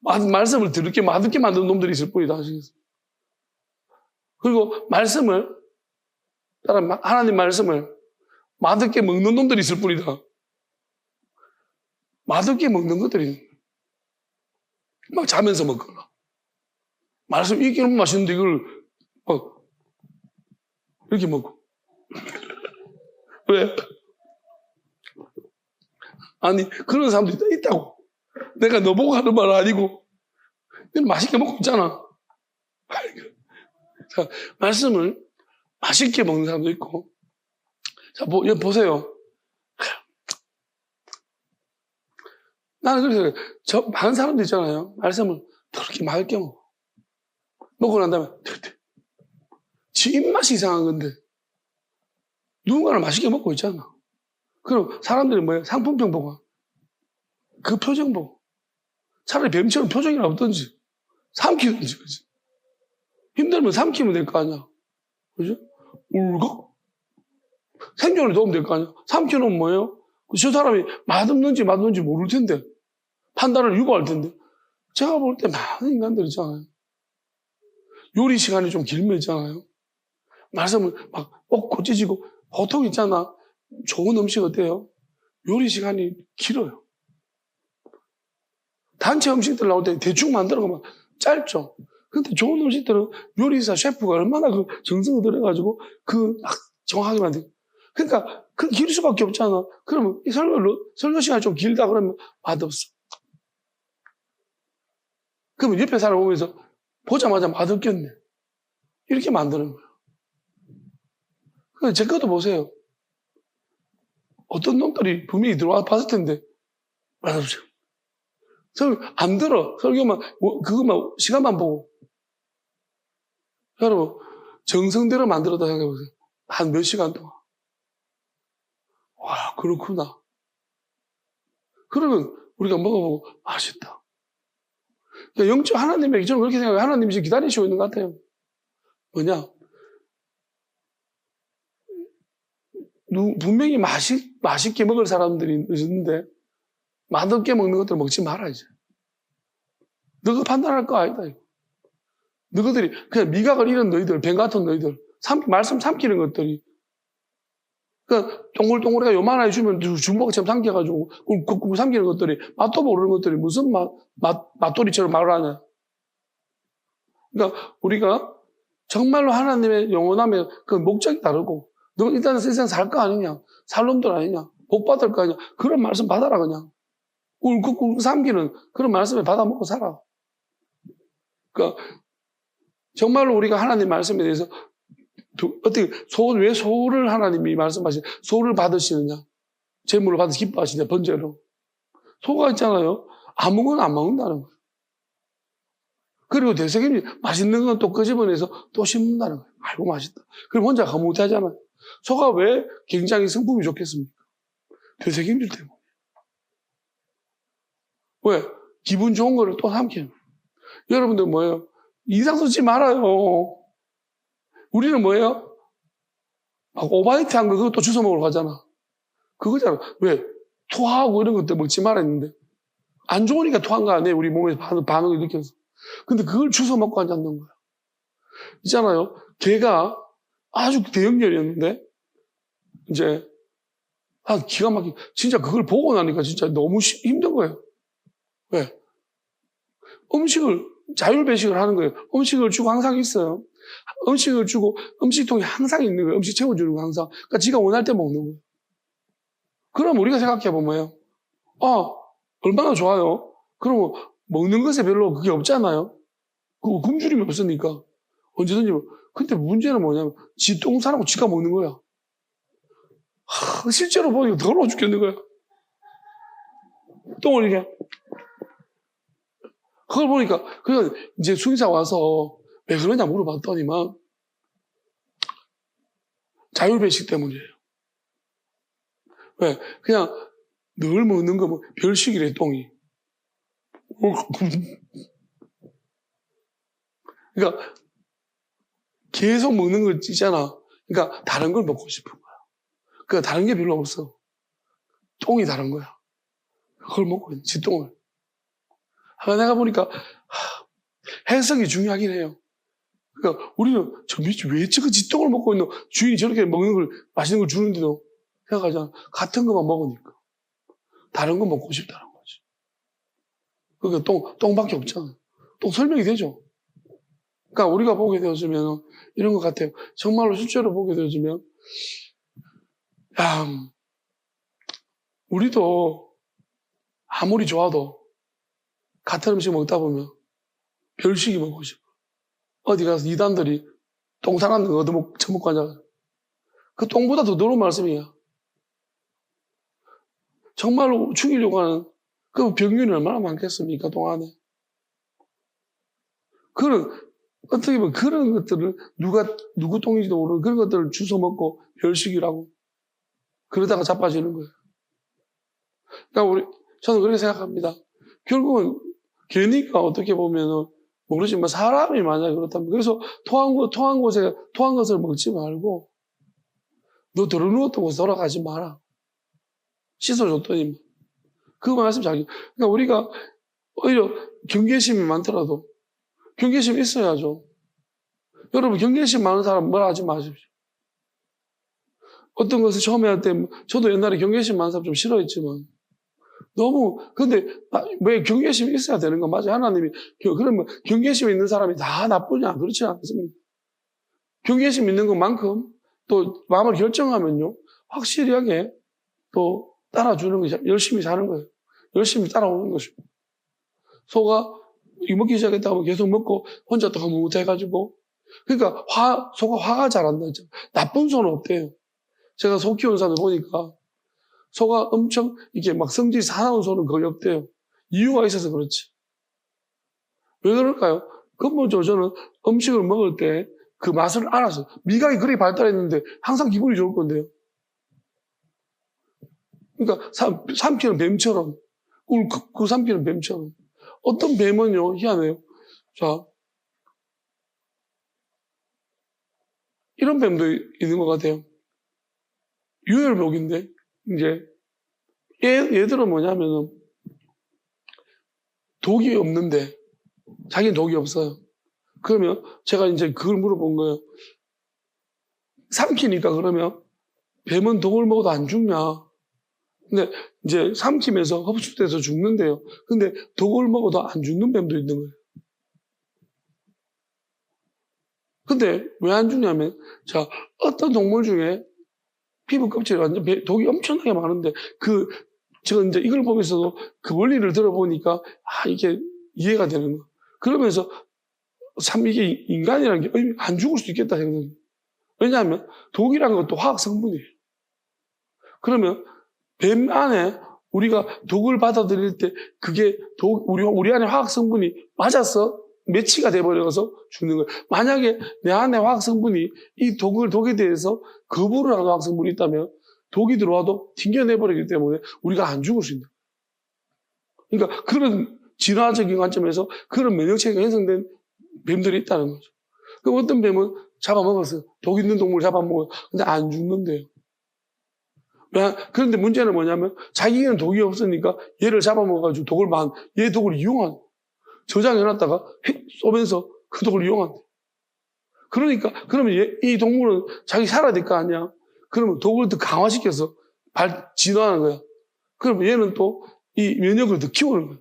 말씀을 더럽게 맛없게 만드는 놈들이 있을 뿐이다. 아시겠어요? 그리고 말씀을 하나님 말씀을 맛없게 먹는 놈들이 있을 뿐이다. 맛없게 먹는 것들이 막 자면서 먹거나 말씀 이게 너무 맛있는데 이걸 막 이렇게 먹고 왜? 아니 그런 사람들이 있다고. 내가 너보고 하는 말 아니고 맛있게 먹고 있잖아. 자, 말씀을 맛있게 먹는 사람도 있고 자, 여기 보세요. 나는 그래서 많은 사람들 있잖아요. 말씀을 그렇게 맛있게 먹고 난 다음에 지 입맛이 이상한 건데 누군가는 맛있게 먹고 있잖아. 그럼 사람들이 뭐예요? 상품평 보고 그 표정 보고 차라리 뱀처럼 표정이나 없던지 삼키든지 그지? 힘들면 삼키면 될 거 아니야. 그죠? 울고 생존에 도움 될 거 아니야. 삼키는 뭐예요? 저 사람이 맛없는지 모를 텐데 판단을 유보할 텐데 제가 볼 때 많은 인간들 있잖아요. 요리 시간이 좀 길면 있잖아요. 말씀을 막 꼭 찢어지고 보통 있잖아. 좋은 음식 어때요? 요리 시간이 길어요. 단체 음식들 나올 때 대충 만들어가면 짧죠. 근데 좋은 음식들은 요리사 셰프가 얼마나 그 정성을 들여가지고 막 정확하게 만들고. 그러니까 그 길 수밖에 없잖아. 그러면 이 설교 시간이 좀 길다 그러면 맛없어. 그러면 옆에 사람 보면서 보자마자 맛없겠네. 이렇게 만드는 거예요. 제 것도 보세요. 어떤 놈들이 분명히 들어와 봤을 텐데, 말해보세요. 안 들어. 설교만, 그것만, 시간만 보고. 여러분, 정성대로 만들었다 생각해보세요. 한 몇 시간 동안. 와, 그렇구나. 그러면 우리가 먹어보고, 맛있다. 그러니까 영적 하나님의, 저는 그렇게 생각해요. 하나님이 지금 기다리시고 있는 것 같아요. 뭐냐? 분명히 맛있게 먹을 사람들이 있는데, 맛없게 먹는 것들 먹지 마라, 이제. 너가 판단할 거 아니다, 이거. 너희들이, 그냥 미각을 잃은 너희들, 뱀 같은 너희들, 말씀 삼키는 것들이. 그러니까, 동글동글해가 요만하게 주면 중복처럼 삼켜가지고, 꾹꾹 삼키는 것들이, 맛도 모르는 것들이 무슨 맛돌이처럼 말을 하냐. 그러니까, 우리가 정말로 하나님의 영원함의 그 목적이 다르고, 너 일단 세상 살 거 아니냐? 살 놈들 아니냐? 복 받을 거 아니냐? 그런 말씀 받아라, 그냥. 꾹꾹 삼키는 그런 말씀에 받아 먹고 살아. 그러니까, 정말로 우리가 하나님 말씀에 대해서 어떻게 왜 소를 하나님이 말씀하신 소를 받으시느냐? 재물을 받아 기뻐하시냐? 번제로. 소가 있잖아요. 아무거나 안 먹는다는 거예요. 그리고 되새김이 맛있는 건 또 끄집어내서 또 씹는다는 거예요. 아이고 맛있다. 그럼 혼자 거뭇하잖아요. 소가 왜 굉장히 성품이 좋겠습니까? 되새김질 때문에. 왜? 기분 좋은 거를 또 삼키는 거예요. 여러분들 뭐예요? 이상 쓰지 말아요. 우리는 뭐예요? 막 오바이트 한 거 그것도 주워 먹으러 가잖아. 그거잖아. 왜? 토하고 이런 것들 먹지 말아 했는데. 안 좋으니까 토한 거 아니에요. 우리 몸에 반응을 일으켜서. 근데 그걸 주워 먹고 앉았는 거야. 있잖아요. 개가 아주 대형견이었는데, 이제, 기가 막히게, 진짜 그걸 보고 나니까 진짜 너무 힘든 거예요. 왜? 음식을, 자율배식을 하는 거예요. 음식을 주고 항상 있어요. 음식을 주고 음식통이 항상 있는 거예요. 음식 채워주는 거 항상. 그러니까 지가 원할 때 먹는 거예요. 그럼 우리가 생각해보면, 얼마나 좋아요. 그럼 먹는 것에 별로 그게 없잖아요. 그 굶주림이 없으니까. 언제든지. 근데 문제는 뭐냐면, 지 똥 싸라고 지가 먹는 거야. 실제로 보니까 더러워 죽겠는 거야. 똥을 이렇게. 그걸 보니까, 그냥 이제 수의사 와서 왜 그러냐 물어봤더니만, 자율배식 때문이에요. 왜? 그냥 늘 먹는 거, 별식이래, 똥이. 그러니까, 계속 먹는 거 있잖아. 그러니까, 다른 걸 먹고 싶은 거야. 그러니까, 다른 게 별로 없어. 똥이 다른 거야. 그걸 먹고 있는, 지똥을. 내가 보니까, 해석이 중요하긴 해요. 그러니까, 우리는 왜 저거 지똥을 먹고 있노? 주인이 저렇게 먹는 걸, 맛있는 걸 주는데도 생각하잖아. 같은 것만 먹으니까. 다른 거 먹고 싶다는 거지. 그러니까 똥밖에 없잖아. 똥 설명이 되죠. 그러니까 우리가 보게 되어지면 이런 것 같아요. 정말로 실제로 보게 되어지면, 우리도 아무리 좋아도 같은 음식 먹다 보면 별식이 먹고 싶어. 어디 가서 이단들이 똥 상한 거 처먹고 앉아. 그 똥보다 더 더러운 말씀이야. 정말로 죽이려고 하는 그 병균이 얼마나 많겠습니까, 똥 안에. 어떻게 보면 그런 것들을 누구 똥인지도 모르는 그런 것들을 주워 먹고 별식이라고 그러다가 자빠지는 거예요. 그러니까 저는 그렇게 생각합니다. 결국은 개니까 어떻게 보면은 모르지만 사람이 만약에 그렇다면 그래서 토한 것을 먹지 말고 너 들어누웠던 곳에 돌아가지 마라. 씻어줬더니 그 말씀 잘. 그러니까 우리가 오히려 경계심이 많더라도 경계심 있어야죠. 여러분 경계심 많은 사람 뭐라 하지 마십시오. 어떤 것을 처음에 할 때 저도 옛날에 경계심 많은 사람 좀 싫어했지만 근데 왜 경계심이 있어야 되는 거 맞아요. 하나님이 그러면 경계심 있는 사람이 다 나쁘냐? 그렇지 않습니다. 경계심 있는 것만큼 또 마음을 결정하면요 확실하게 또 따라주는 것이 열심히 사는 거예요. 열심히 따라오는 것이고 소가 먹기 시작했다고 하면 계속 먹고 혼자 또 흐뭇해가지고 그러니까 소가 화가 잘 안 나죠. 나쁜 소는 없대요. 제가 소 키우는 사람을 보니까 소가 엄청 이게 막 성질이 사나운 소는 거의 없대요. 이유가 있어서 그렇지. 왜 그럴까요? 근본적으로 저는 음식을 먹을 때 그 맛을 알아서 미각이 그렇게 발달했는데 항상 기분이 좋을 건데요. 그러니까 삼키는 뱀처럼 꿀 삼키는 뱀처럼 어떤 뱀은요 희한해요. 자 이런 뱀도 있는 것 같아요. 유혈복인데 이제 얘들은 뭐냐면은 독이 없는데 자기는 독이 없어요. 그러면 제가 이제 그걸 물어본 거예요. 삼키니까 그러면 뱀은 독을 먹어도 안 죽냐? 근데 이제 삼키면서 흡수돼서 죽는데요. 근데 독을 먹어도 안 죽는 뱀도 있는 거예요. 근데 왜 안 죽냐면 자 어떤 동물 중에 피부 껍질에 완전 독이 엄청나게 많은데 제가 이제 이걸 보면서도 그 원리를 들어보니까 이게 이해가 되는 거예요. 그러면서 참 이게 인간이라는 게 안 죽을 수도 있겠다 생각해요. 왜냐하면 독이라는 것도 화학 성분이에요. 그러면 뱀 안에 우리가 독을 받아들일 때 그게 우리 안에 화학 성분이 맞아서 매치가 돼버려서 죽는 거예요. 만약에 내 안에 화학 성분이 이 독에 대해서 거부를 하는 화학 성분이 있다면 독이 들어와도 튕겨내버리기 때문에 우리가 안 죽을 수 있는 거예요. 그러니까 그런 진화적인 관점에서 그런 면역체계가 형성된 뱀들이 있다는 거죠. 그럼 어떤 뱀은 잡아먹었어요. 독 있는 동물 잡아먹어요. 근데 안 죽는데요. 그런데 문제는 뭐냐면 자기는 독이 없으니까 얘를 잡아먹어가지고 얘 독을 이용한 저장해놨다가 휙 쏘면서 그 독을 이용한대. 그러니까 그러면 이 동물은 자기 살아야 될 거 아니야. 그러면 독을 더 강화시켜서 진화하는 거야. 그러면 얘는 또 이 면역을 더 키우는 거야.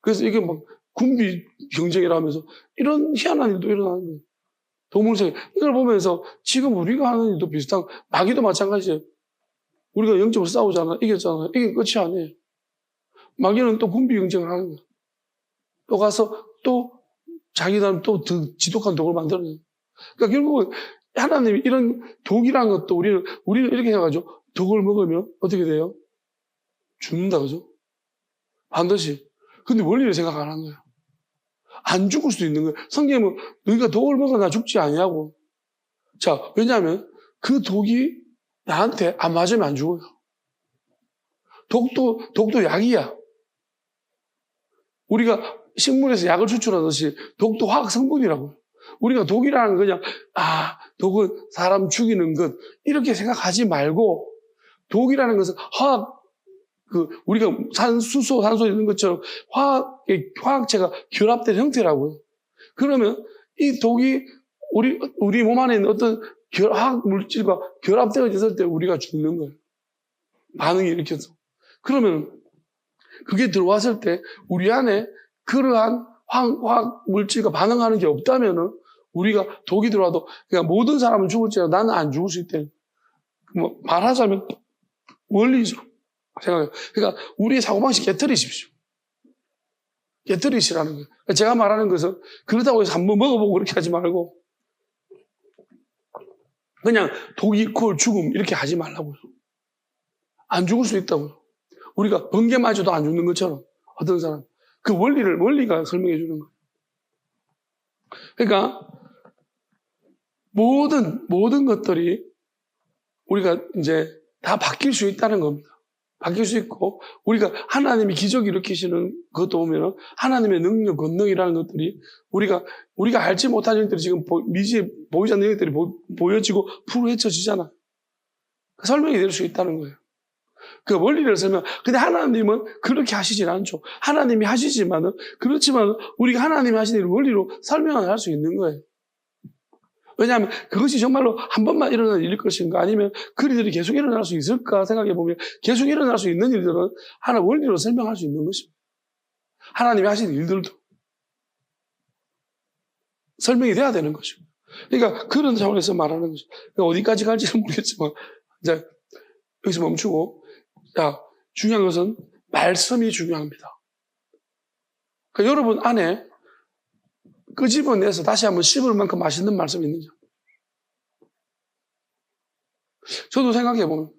그래서 이게 막 군비 경쟁이라 하면서 이런 희한한 일도 일어나는 거예요. 동물세계. 이걸 보면서 지금 우리가 하는 일도 비슷한, 마귀도 마찬가지예요. 우리가 영적으로 싸우잖아. 이겼잖아. 이게 끝이 아니에요. 마귀는 또 군비 경쟁을 하는 거야. 또 가서 또 자기는 또 더 지독한 독을 만들어내요. 그러니까 결국은 하나님이 이런 독이라는 것도 우리는 이렇게 해가지고 독을 먹으면 어떻게 돼요? 죽는다, 그죠? 반드시. 근데 원리를 생각 안 한 거예요. 안 죽을 수도 있는 거예요. 성경은 너희가 독을 먹어 나 죽지 아니하고. 자, 왜냐하면 그 독이 나한테 안 맞으면 안 죽어요. 독도 약이야. 우리가 식물에서 약을 추출하듯이 독도 화학 성분이라고요. 우리가 독이라는 건 그냥 독은 사람 죽이는 것 이렇게 생각하지 말고 독이라는 것은 우리가 수소, 산소 있는 것처럼 화학체가 결합된 형태라고요. 그러면 이 독이 우리 몸 안에 있는 어떤 화학 물질과 결합되어졌을 때 우리가 죽는 거예요. 반응이 일으켜서. 그러면 그게 들어왔을 때 우리 안에 그러한 화학 물질과 반응하는 게 없다면은 우리가 독이 들어와도 그냥 모든 사람은 죽을지라도 나는 안 죽을 수 있대. 말하자면 원리죠. 생각해요. 그러니까 우리의 사고방식 깨트리십시오. 깨트리시라는 거예요. 제가 말하는 것은 그렇다고 해서 한번 먹어보고 그렇게 하지 말고 그냥 독 이퀄 죽음 이렇게 하지 말라고요. 안 죽을 수 있다고요. 우리가 번개 맞아도 안 죽는 것처럼 어떤 사람 그 원리가 설명해 주는 거예요. 그러니까 모든 것들이 우리가 이제 다 바뀔 수 있다는 겁니다. 바뀔 수 있고 우리가 하나님이 기적 일으키시는 것도 보면 하나님의 능력, 권능이라는 것들이 우리가 알지 못한 일들이 지금 미지에 보이지 않는 일들이 보여지고 풀어헤쳐지잖아. 설명이 될 수 있다는 거예요. 그 원리를 근데 하나님은 그렇게 하시진 않죠. 하나님이 하시지만은 그렇지만 우리가 하나님이 하시는 일을 원리로 설명을 할 수 있는 거예요. 왜냐하면 그것이 정말로 한 번만 일어나는 일일 것인가 아니면 그 일들이 계속 일어날 수 있을까 생각해 보면 계속 일어날 수 있는 일들은 하나 원리로 설명할 수 있는 것입니다. 하나님이 하시는 일들도 설명이 돼야 되는 것이고. 그러니까 그런 차원에서 말하는 것이죠. 그러니까 어디까지 갈지는 모르겠지만 이제 여기서 멈추고 중요한 것은 말씀이 중요합니다. 그러니까 여러분 안에 끄집어내서 다시 한번 씹을 만큼 맛있는 말씀이 있는지. 저도 생각해보면,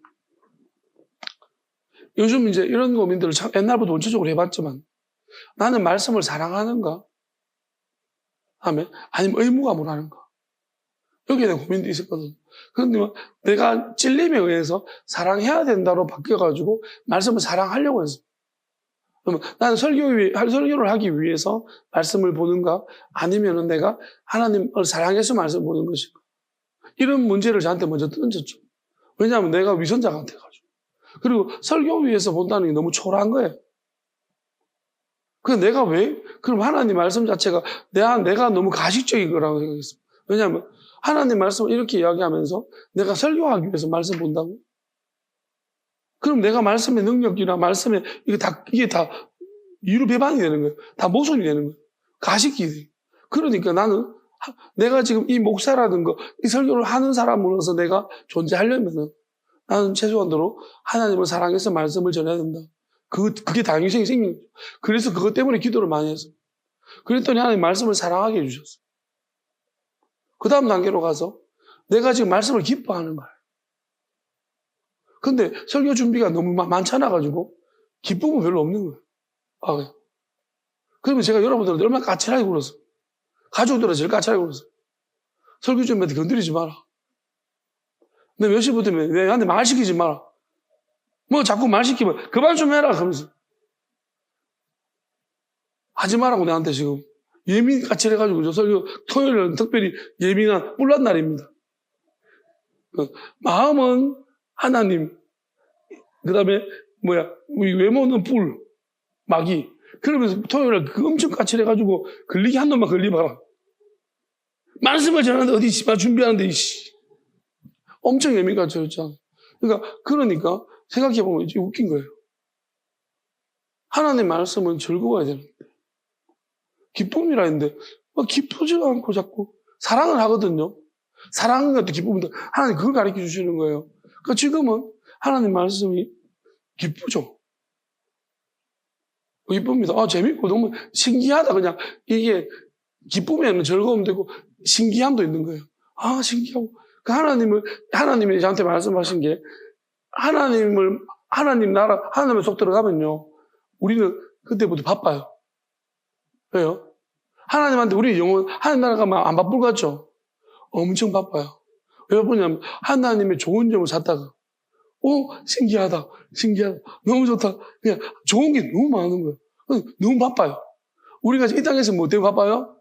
요즘 이제 이런 고민들을 참 옛날부터 원초적으로 해봤지만, 나는 말씀을 사랑하는가? 하면, 아니면 의무감으로 하는가? 여기에 대한 고민도 있었거든. 그런데 내가 찔림에 의해서 사랑해야 된다로 바뀌어가지고, 말씀을 사랑하려고 했어. 그러면 나는 설교를 하기 위해서 말씀을 보는가? 아니면은 내가 하나님을 사랑해서 말씀을 보는 것인가? 이런 문제를 저한테 먼저 던졌죠. 왜냐하면 내가 위선자 같아가지고. 그리고 설교 위해서 본다는 게 너무 초라한 거예요. 그럼 내가 왜? 그럼 하나님 말씀 자체가 내가 너무 가식적인 거라고 생각했어요. 왜냐하면 하나님 말씀을 이렇게 이야기하면서 내가 설교하기 위해서 말씀 본다고? 그럼 내가 말씀의 능력이나 말씀의 이게 다 이루배반이 되는 거예요. 다 모순이 되는 거예요. 가식이 돼요. 그러니까 나는 내가 지금 이 목사라는 거, 이 설교를 하는 사람으로서 내가 존재하려면 나는 최소한도로 하나님을 사랑해서 말씀을 전해야 된다. 그게 당위성이 생긴 거죠. 그래서 그것 때문에 기도를 많이 했어요. 그랬더니 하나님 말씀을 사랑하게 해주셨어요. 그 다음 단계로 가서 내가 지금 말씀을 기뻐하는 거예요. 근데 설교 준비가 너무 많잖아가지고 기쁨은 별로 없는 거예요. 아, 그래. 그러면 제가 여러분들한테 얼마나 까칠하게 굴었어요. 가족들은 제일 까칠하게 굴었어요. 설교 준비한테 건드리지 마라. 내 몇 시부터 내한테 말 시키지 마라. 뭐 자꾸 말 시키면 그만 좀 해라 그러면서. 하지 마라고 내한테 지금. 까칠해가지고 저 설교 토요일은 특별히 예민한 뿔난 날입니다. 마음은 하나님, 그 다음에 우리 외모는 뿔, 마귀. 그러면서 토요일에 엄청 까칠해가지고 걸리기 한 놈만 걸리봐라. 말씀을 전하는데 어디 준비하는데 이씨. 엄청 예민까칠했잖아. 그러니까 생각해보면 이제 웃긴 거예요. 하나님 말씀은 즐거워야 되는데 기쁨이라 했는데 기쁘지가 않고 자꾸 사랑을 하거든요. 사랑은 것도 기쁨인데 하나님 그걸 가르쳐 주시는 거예요. 그러니까 지금은 하나님 말씀이 기쁘죠. 기쁩니다. 재밌고 너무 신기하다. 그냥 이게 기쁨에는 즐거움도 있고 신기함도 있는 거예요. 신기하고. 하나님이 저한테 말씀하신 게 하나님 나라, 하나님의 속 들어가면요. 우리는 그때부터 바빠요. 왜요? 하나님한테 우리 영혼, 하나님 나라 가면 안 바쁠 것 같죠? 엄청 바빠요. 왜 바쁘냐면 하나님의 좋은 점을 찾다가 신기하다. 너무 좋다. 그냥 좋은 게 너무 많은 거예요. 너무 바빠요. 우리가 이 땅에서 뭐 때문에 바빠요?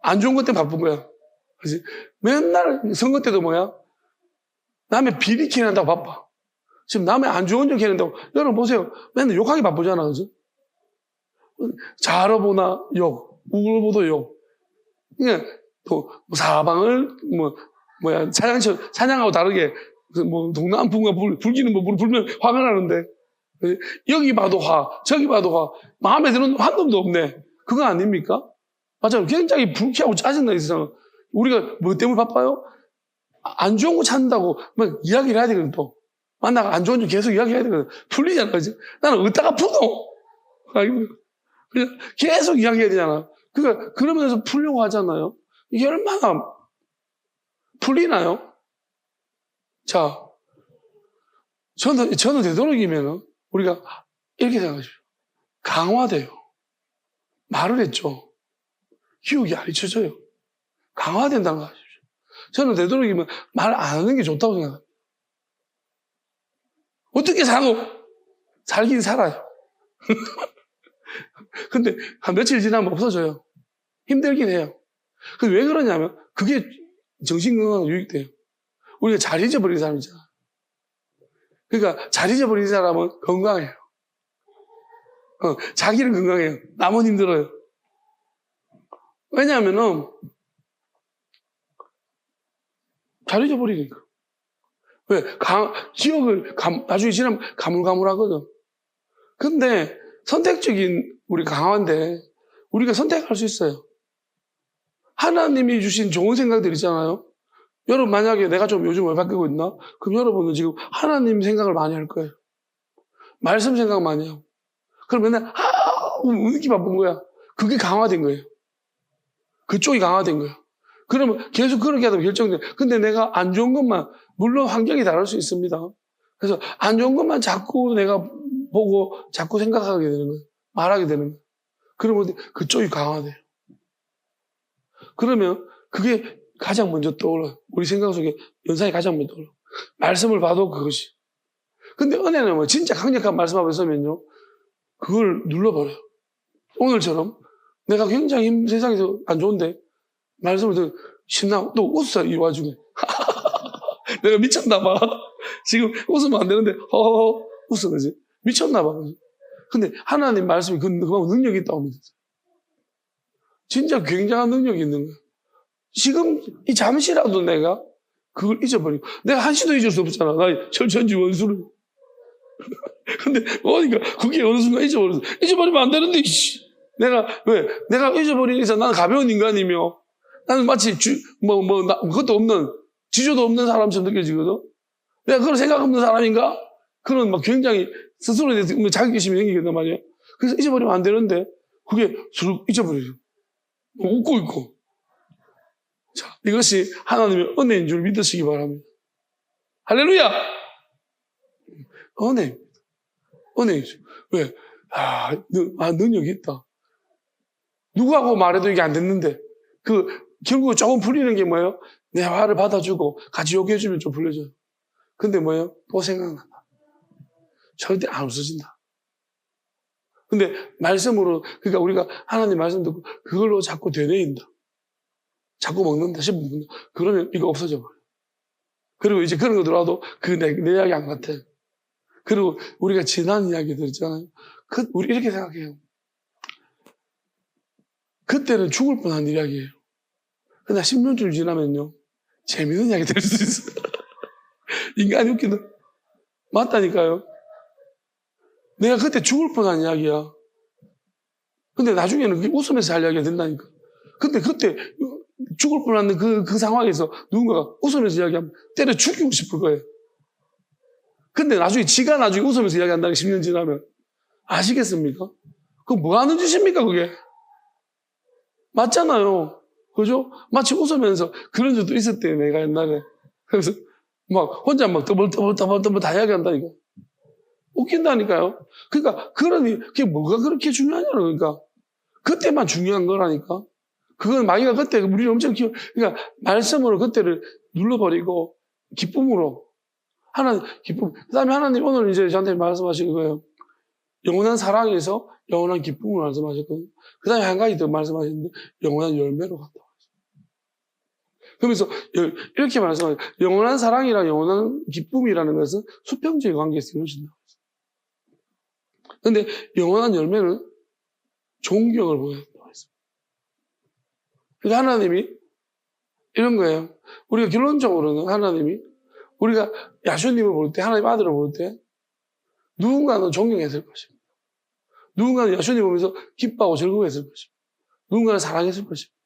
안 좋은 것 때문에 바쁜 거야. 그치? 맨날 선거 때도 남의 비리 캐낸다고 바빠. 지금 남의 안 좋은 점 캐낸다고. 여러분 보세요. 맨날 욕하기 바쁘잖아. 그죠? 자러보나 욕, 우글보도 욕. 그냥 또 사방을 사냥하고 다르게 동남풍과 불기는 불을 불면 화가 나는데 여기 봐도 화, 저기 봐도 화, 마음에 드는 한 놈도 없네. 그거 아닙니까? 맞아요. 굉장히 불쾌하고 짜증나 있어요. 우리가 뭐 때문에 바빠요? 안 좋은 거 찾는다고 이야기를 해야 되거든. 또 만나가 안 좋은 점 계속 이야기해야 되거든. 풀리잖아. 그치? 나는 어디다가 풀어? 그냥 계속 이야기해야 되잖아. 그러면서 풀려고 하잖아요. 이게 얼마나 풀리나요? 자, 저는 되도록이면 우리가 이렇게 생각하십시오. 강화돼요. 말을 했죠. 기억이 안 잊혀져요. 강화된다는 거 아십시오. 저는 되도록이면 말 안 하는 게 좋다고 생각합니다. 어떻게 사노? 살긴 살아요. 근데 한 며칠 지나면 없어져요. 힘들긴 해요. 근데 왜 그러냐면 그게 정신건강에 유익돼요. 우리가 잘 잊어버린 사람이잖아. 그러니까 잘 잊어버린 사람은 건강해요. 자기는 건강해요. 남은 힘들어요. 왜냐하면은 잘 잊어버리니까. 왜? 기억을 나중에 지나면 가물가물하거든. 근데 선택적인 우리 강화인데 우리가 선택할 수 있어요. 하나님이 주신 좋은 생각들 있잖아요. 여러분 만약에 내가 좀 요즘 왜 바뀌고 있나? 그럼 여러분은 지금 하나님 생각을 많이 할 거예요. 말씀 생각 많이 하고. 그럼 맨날 왜 이렇게 바쁜 거야? 그게 강화된 거예요. 그쪽이 강화된 거예요. 그러면 계속 그렇게 하다 보면 결정돼. 근데 내가 안 좋은 것만, 물론 환경이 다를 수 있습니다. 그래서 안 좋은 것만 자꾸 내가 보고 자꾸 생각하게 되는 거예요. 말하게 되는 거예요. 그러면 그쪽이 강화돼요. 그러면 그게 가장 먼저 떠올라요. 우리 생각 속에 연상이 가장 먼저 떠올라요. 말씀을 봐도 그것이. 근데 은혜는 뭐 진짜 강력한 말씀 앞에 서면요. 그걸 눌러버려요. 오늘처럼 내가 굉장히 세상에서 안 좋은데 말씀을 듣고 신나고 또 웃어 이 와중에. 내가 미쳤나 봐. 지금 웃으면 안 되는데 허허허 웃어 그지? 미쳤나 봐. 근데 하나님 말씀이 그만큼 능력이 있다고 믿었어요. 진짜 굉장한 능력이 있는 거예요. 지금 이 잠시라도 내가 그걸 잊어버리고 내가 한시도 잊을 수 없잖아. 나 철천지 원수를. 근데 뭐니까 그게 어느 순간 잊어버렸어. 잊어버리면 안 되는데 내가 왜? 내가 잊어버리기 위해서 나는 가벼운 인간이며 나는 마치 그것도 없는 지조도 없는 사람처럼 느껴지거든. 내가 그런 생각 없는 사람인가? 그런 막 굉장히 스스로에 대해서 자격의심이 생기겠단 말이야. 그래서 잊어버리면 안 되는데 그게 쑥 잊어버려요. 웃고 있고. 자, 이것이 하나님의 은혜인 줄 믿으시기 바랍니다. 할렐루야! 은혜이죠. 왜? 능력이 있다. 누구하고 말해도 이게 안 됐는데, 결국 조금 풀리는 게 뭐예요? 내 화를 받아주고 같이 욕해주면 좀 풀려져요. 근데 뭐예요? 또 생각난다. 절대 안 없어진다. 근데 말씀으로, 그러니까 우리가 하나님 말씀 듣고 그걸로 자꾸 되뇌인다. 자꾸 먹는다 싶으면 그러면 이거 없어져 버려요. 그리고 이제 그런 거 들어와도 내 이야기 안 같아. 그리고 우리가 지난 이야기들 있잖아요. 우리 이렇게 생각해요. 그때는 죽을 뻔한 이야기예요. 근데 10년쯤 지나면요. 재밌는 이야기 될 수 있어요. 인간이 웃기다. 맞다니까요. 내가 그때 죽을 뻔한 이야기야. 근데 나중에는 웃으면서 할 이야기가 된다니까. 근데 그때 죽을 뻔한 그 상황에서 누군가가 웃으면서 이야기하면 때려 죽이고 싶을 거예요. 근데 지가 나중에 웃으면서 이야기한다는 10년 지나면. 아시겠습니까? 그거 뭐 하는 짓입니까, 그게? 맞잖아요. 그죠? 마치 웃으면서 그런 적도 있었대요, 내가 옛날에. 그래서 막 혼자 막 떠벌떠벌 다 이야기한다니까. 웃긴다니까요. 그러니까 그게 뭐가 그렇게 중요하냐고. 그러니까 그때만 중요한 거라니까. 그건 마귀가 그때 우리를 엄청 그러니까 말씀으로 그때를 눌러버리고 기쁨으로 기쁨. 그 다음에 하나님 오늘 이제 저한테 말씀하신 거예요. 영원한 사랑에서 영원한 기쁨을 말씀하셨거든요. 그 다음에 한 가지 더 말씀하셨는데 영원한 열매로 갔다 왔어요. 그러면서 이렇게 말씀하셨어요. 영원한 사랑이랑 영원한 기쁨이라는 것은 수평적인 관계에서 이루어진다고 했어요. 그런데 영원한 열매는 존경을 보여준다고 했어요. 그러니까 하나님이 이런 거예요. 우리가 결론적으로는 하나님이 우리가 야수님을 볼 때, 하나님 아들을 볼 때 누군가는 존경했을 것입니다. 누군가는 야수님 보면서 기뻐하고 즐거워했을 것입니다. 누군가는 사랑했을 것입니다.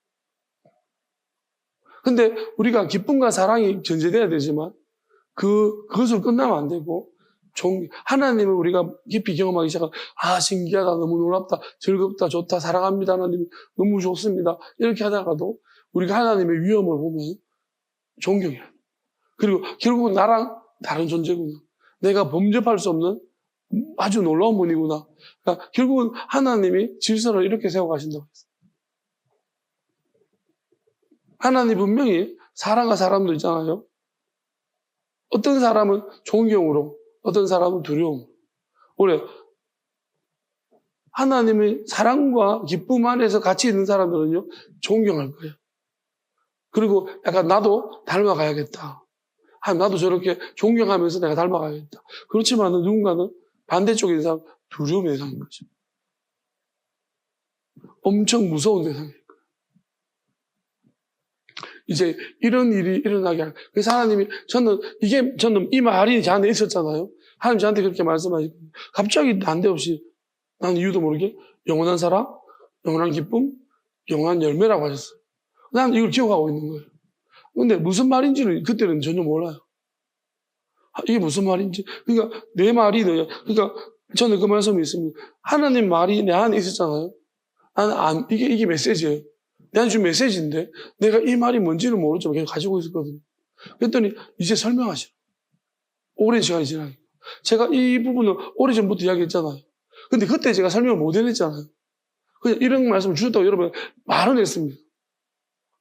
근데 우리가 기쁨과 사랑이 전제돼야 되지만 그것으로 끝나면 안 되고 하나님을 우리가 깊이 경험하기 시작하면 신기하다, 너무 놀랍다, 즐겁다, 좋다, 사랑합니다, 하나님 너무 좋습니다. 이렇게 하다가도 우리가 하나님의 위엄을 보면 존경해야 돼. 그리고 결국은 나랑 다른 존재구나. 내가 범접할 수 없는 아주 놀라운 분이구나. 그러니까 결국은 하나님이 질서를 이렇게 세워가신다고 했어요. 하나님 분명히 사랑과 사람도 있잖아요. 어떤 사람은 존경으로, 어떤 사람은 두려움으로. 원래 하나님의 사랑과 기쁨 안에서 같이 있는 사람들은요, 존경할 거예요. 그리고 약간 나도 닮아가야겠다. 나도 저렇게 존경하면서 내가 닮아가야겠다. 그렇지만 누군가는 반대쪽에 있는 사람 두려움의 대상인 거죠. 엄청 무서운 대상인 거예요. 이제 이런 일이 일어나게 하는. 그래서 하나님이 저는 이 말이 저한테 있었잖아요. 하나님 저한테 그렇게 말씀하시고 갑자기 난데없이 나는 이유도 모르게 영원한 사랑, 영원한 기쁨, 영원한 열매라고 하셨어요. 나는 이걸 기억하고 있는 거예요. 근데 무슨 말인지는 그때는 전혀 몰라요. 이게 무슨 말인지. 그러니까 내 말이 그러니까 저는 그 말씀이 있습니다. 하나님 말이 내 안에 있었잖아요. 이게 메시지예요. 내가 준 메시지인데, 내가 이 말이 뭔지는 모르지만 계속 가지고 있었거든요. 그랬더니, 이제 설명하시라. 오랜 시간이 지나니까. 제가 이 부분을 오래전부터 이야기했잖아요. 근데 그때 제가 설명을 못 해냈잖아요. 그냥 이런 말씀을 주셨다고 여러분 말은 했습니다.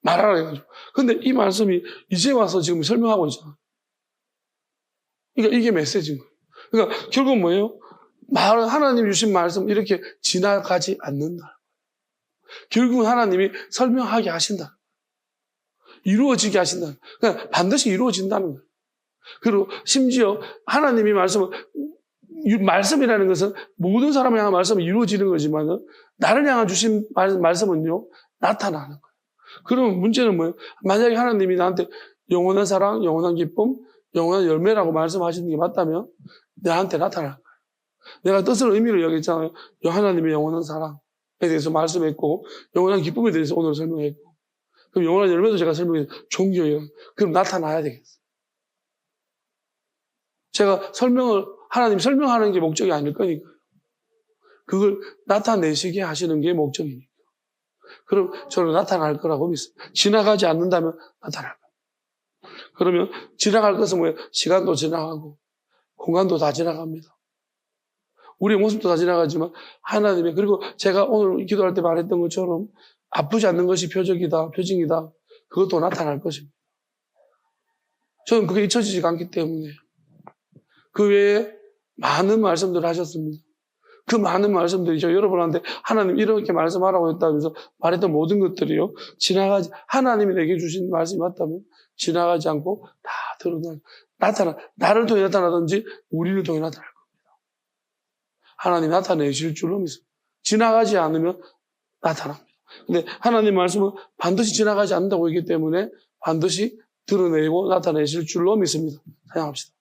말하라 해가지고. 근데 이 말씀이 이제 와서 지금 설명하고 있잖아요. 그러니까 이게 메시지인 거예요. 그러니까 결국 뭐예요? 하나님이 주신 말씀 이렇게 지나가지 않는다. 결국은 하나님이 설명하게 하신다. 이루어지게 하신다. 그러니까 반드시 이루어진다는 거예요. 그리고 심지어 하나님이 말씀이라는 것은 모든 사람을 향한 말씀이 이루어지는 거지만 나를 향한 주신 말씀은요, 나타나는 거예요. 그러면 문제는 뭐예요? 만약에 하나님이 나한테 영원한 사랑, 영원한 기쁨, 영원한 열매라고 말씀하시는 게 맞다면 나한테 나타날 거예요. 내가 뜻을 의미를 여겼잖아요. 하나님의 영원한 사랑에 대해서 말씀했고 영원한 기쁨에 대해서 오늘 설명했고 그럼 영원한 열매도 제가 설명했어요. 종교예요. 그럼 나타나야 되겠어요. 제가 하나님 설명하는 게 목적이 아닐 거니까요. 그걸 나타내시게 하시는 게 목적이니까. 그럼 저는 나타날 거라고 믿습니다. 지나가지 않는다면 나타날 거예요. 그러면 지나갈 것은 뭐예요? 시간도 지나가고 공간도 다 지나갑니다. 우리의 모습도 다 지나가지만 하나님의 그리고 제가 오늘 기도할 때 말했던 것처럼 아프지 않는 것이 표적이다. 그것도 나타날 것입니다. 저는 그게 잊혀지지가 않기 때문에 그 외에 많은 말씀들을 하셨습니다. 그 많은 말씀들이 저 여러분한테 하나님 이렇게 말씀하라고 했다면서 말했던 모든 것들이요. 하나님이 내게 주신 말씀이 맞다면 지나가지 않고 다 나를 통해 나타나든지 우리를 통해 나타날 겁니다. 하나님 나타내실 줄로 믿습니다. 지나가지 않으면 나타납니다. 근데 하나님 말씀은 반드시 지나가지 않는다고 했기 때문에 반드시 드러내고 나타내실 줄로 믿습니다. 사용합시다.